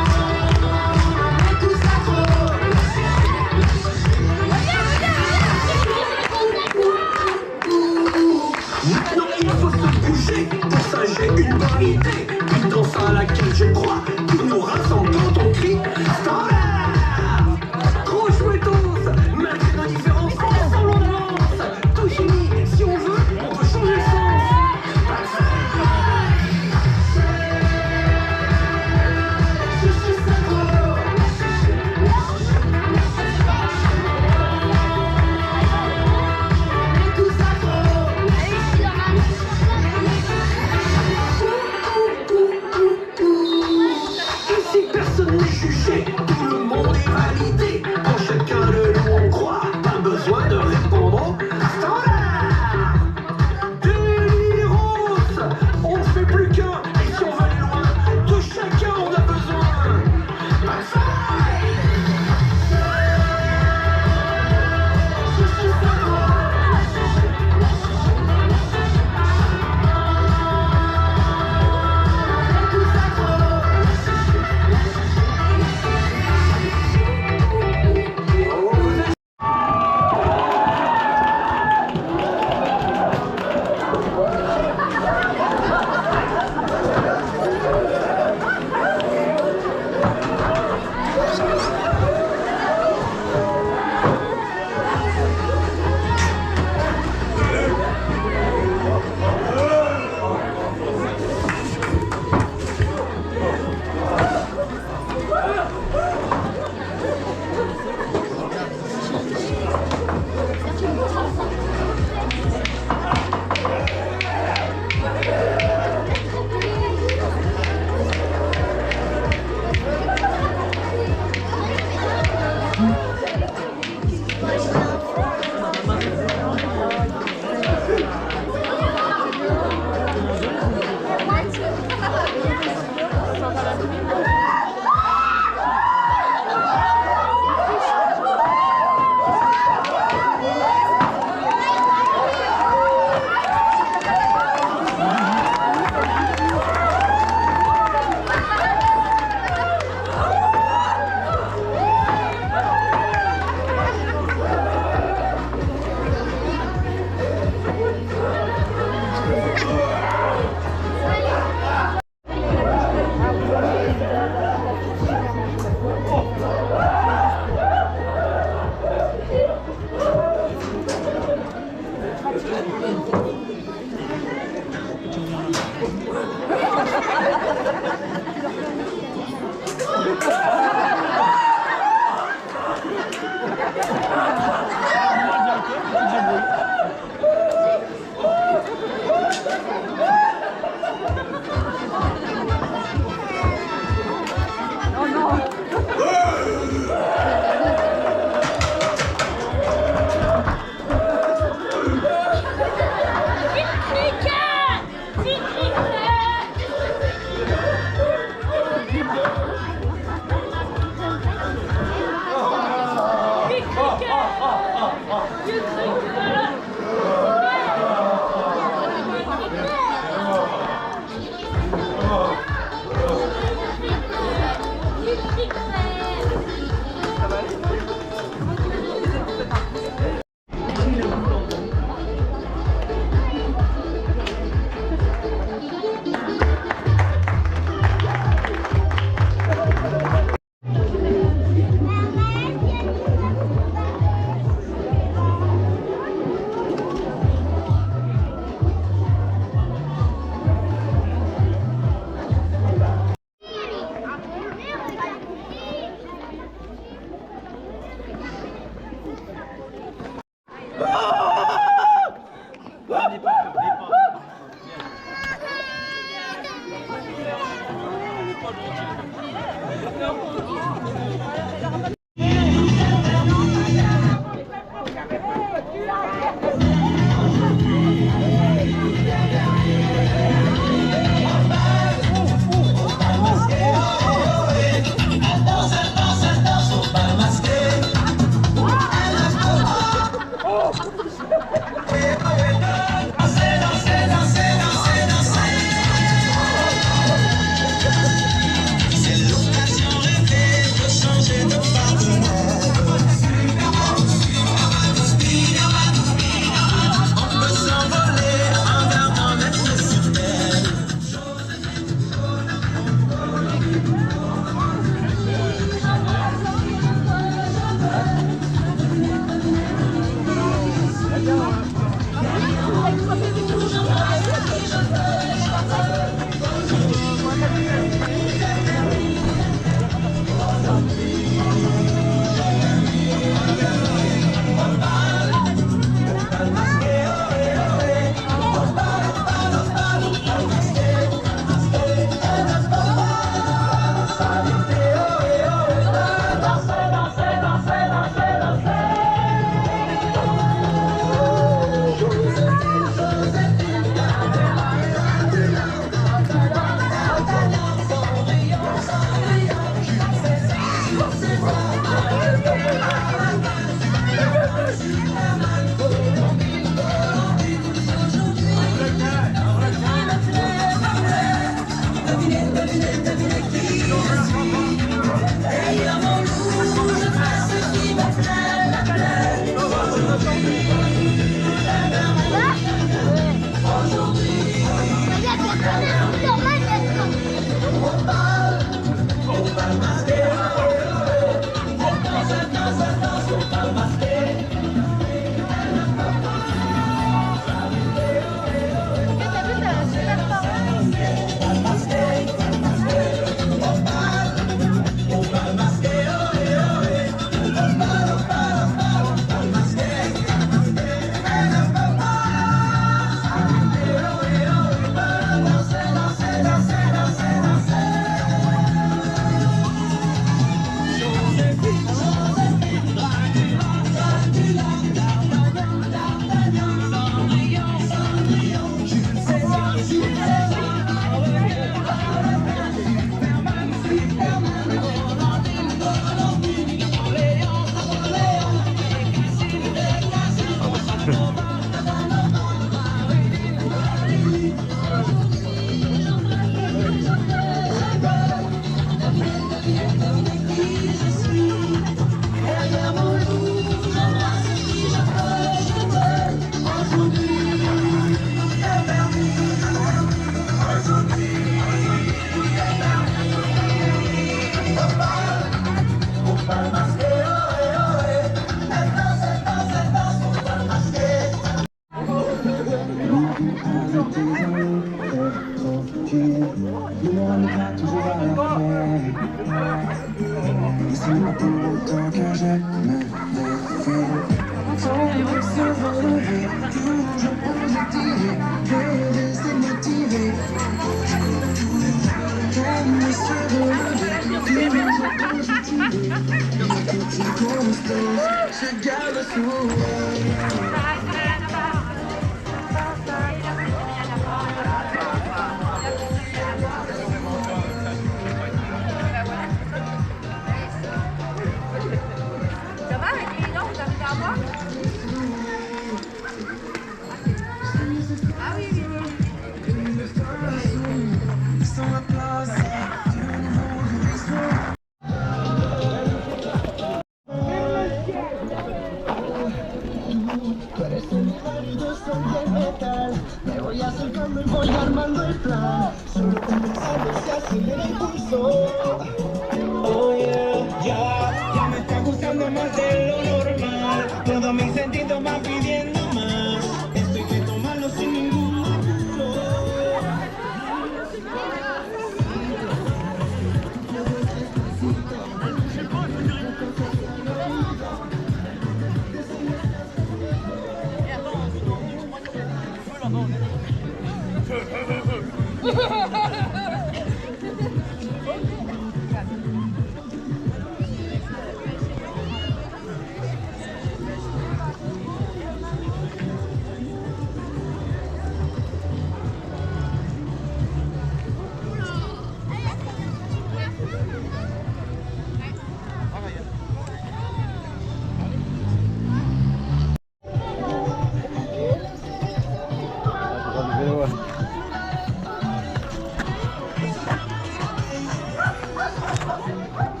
Speaker 1: Comment?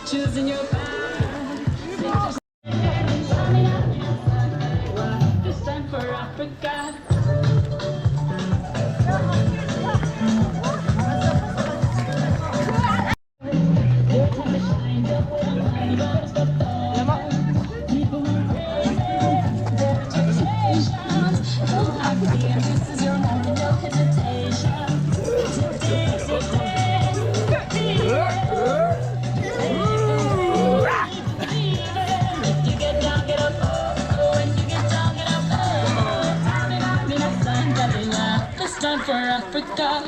Speaker 7: Choosing your path. This time for Africa. This time for Africa.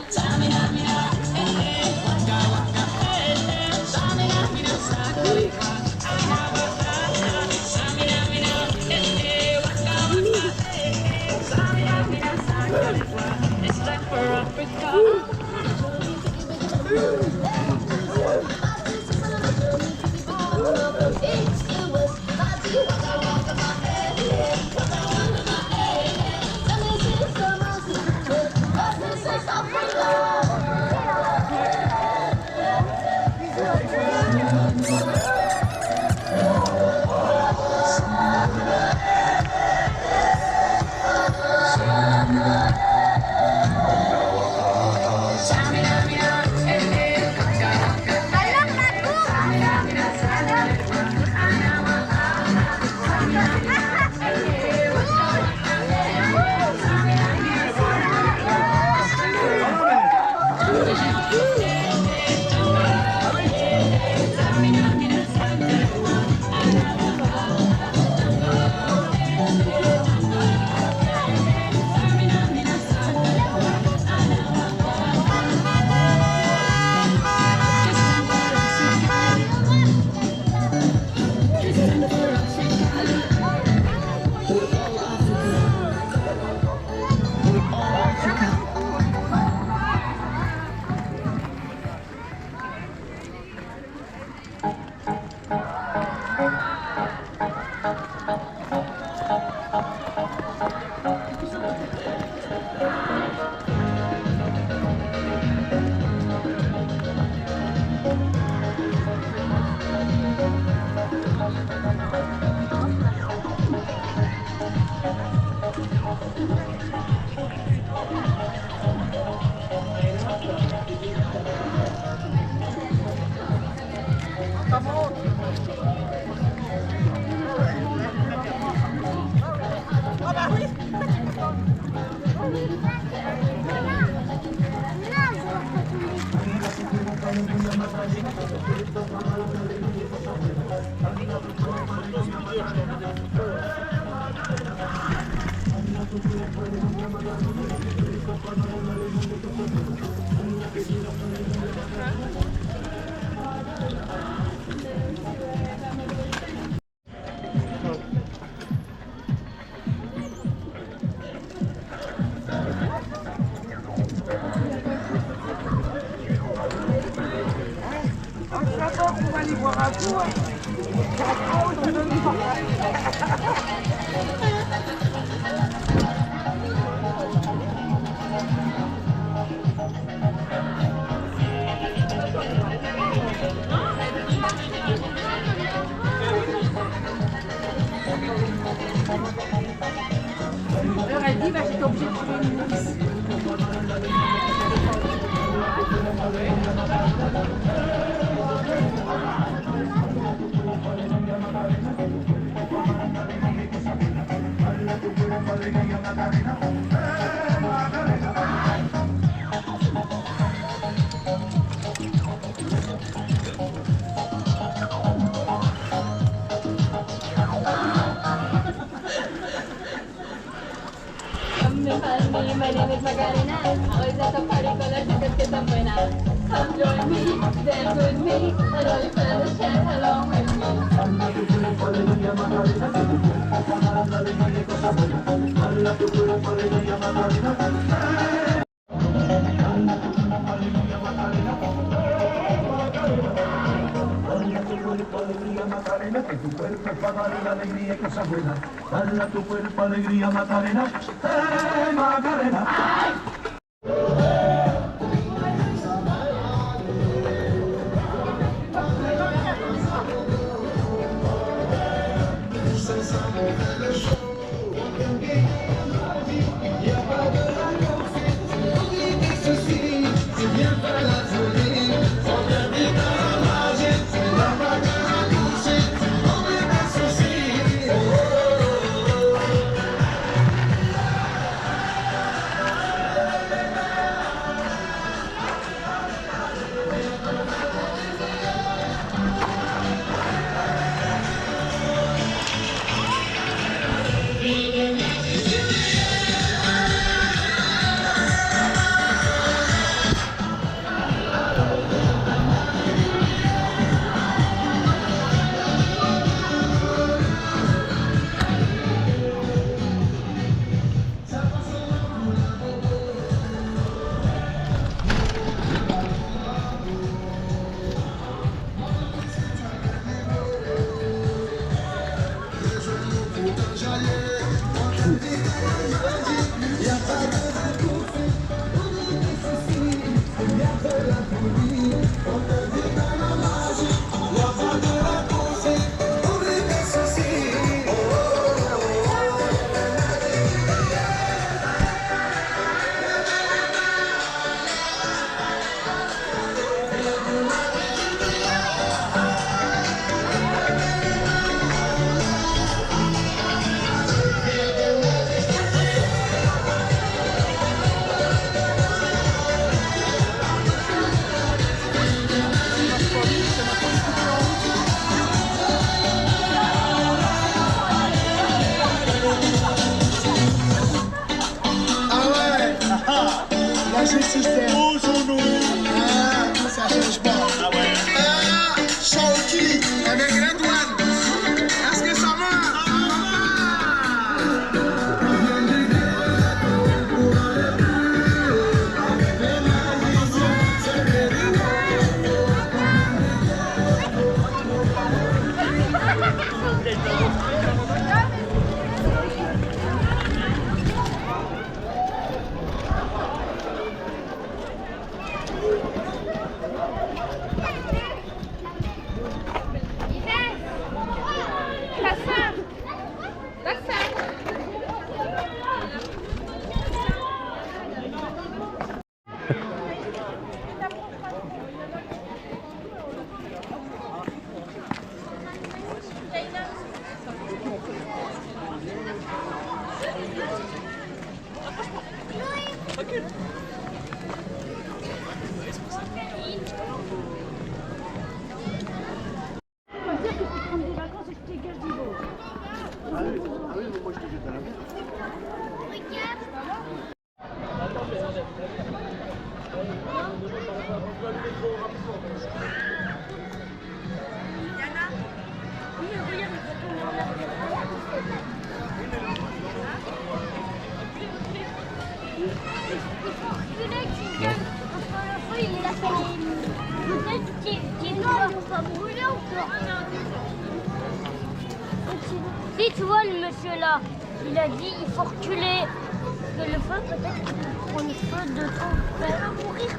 Speaker 7: It's time for Africa.
Speaker 8: On va aller voir un coup.
Speaker 7: My name is Macarena. Always at the party, con las chicas que están buenas. Come join me, dance with me, and all your fellas chat along with me.
Speaker 8: Macarena, que tu cuerpo es para darle la alegría y cosas buenas. Dale a tu cuerpo alegría, Macarena. Macarena.
Speaker 5: Si tu vois le monsieur là, il a dit il faut reculer. Que le feu peut-être qu'il prend le feu de ton frère à mourir.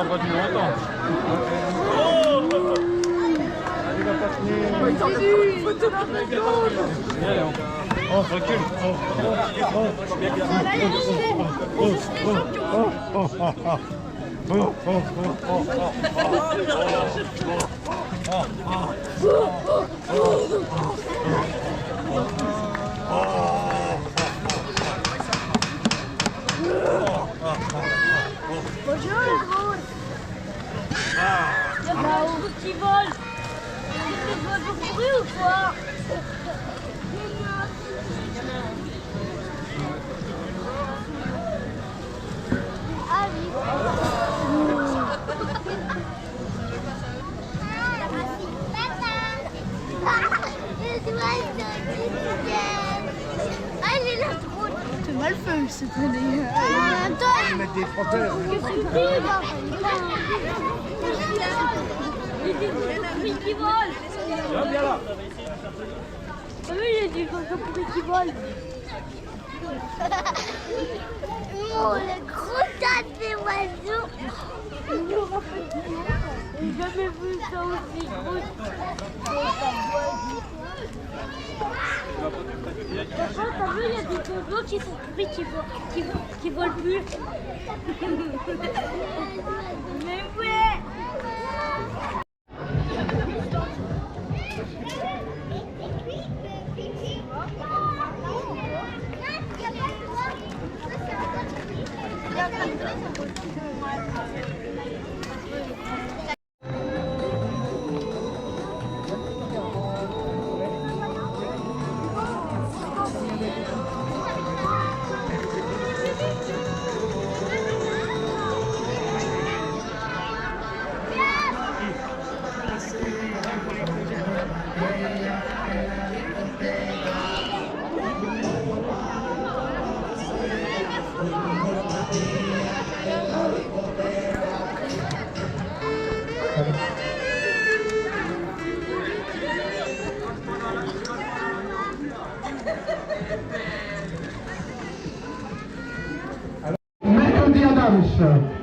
Speaker 9: encore du longtemps. Oh, recule.
Speaker 5: Bonjour les gros. Il y a pas beaucoup qui volent. Des oiseaux pourris ou quoi? Ah oui. Ah, j'ai la trop.
Speaker 4: C'est mal fait cette année.
Speaker 5: Ils mettent des frotteurs. Il y a des pourris qui volent.
Speaker 9: Viens là.
Speaker 5: Ah oui, il y a des pourris qui volent. Oh, le gros tas des oiseaux. J'ai jamais vu ça aussi gros. T'as vu, il y a des oiseaux qui sont pourris, qui volent plus. Mais ouais.
Speaker 6: Mercredi Adams.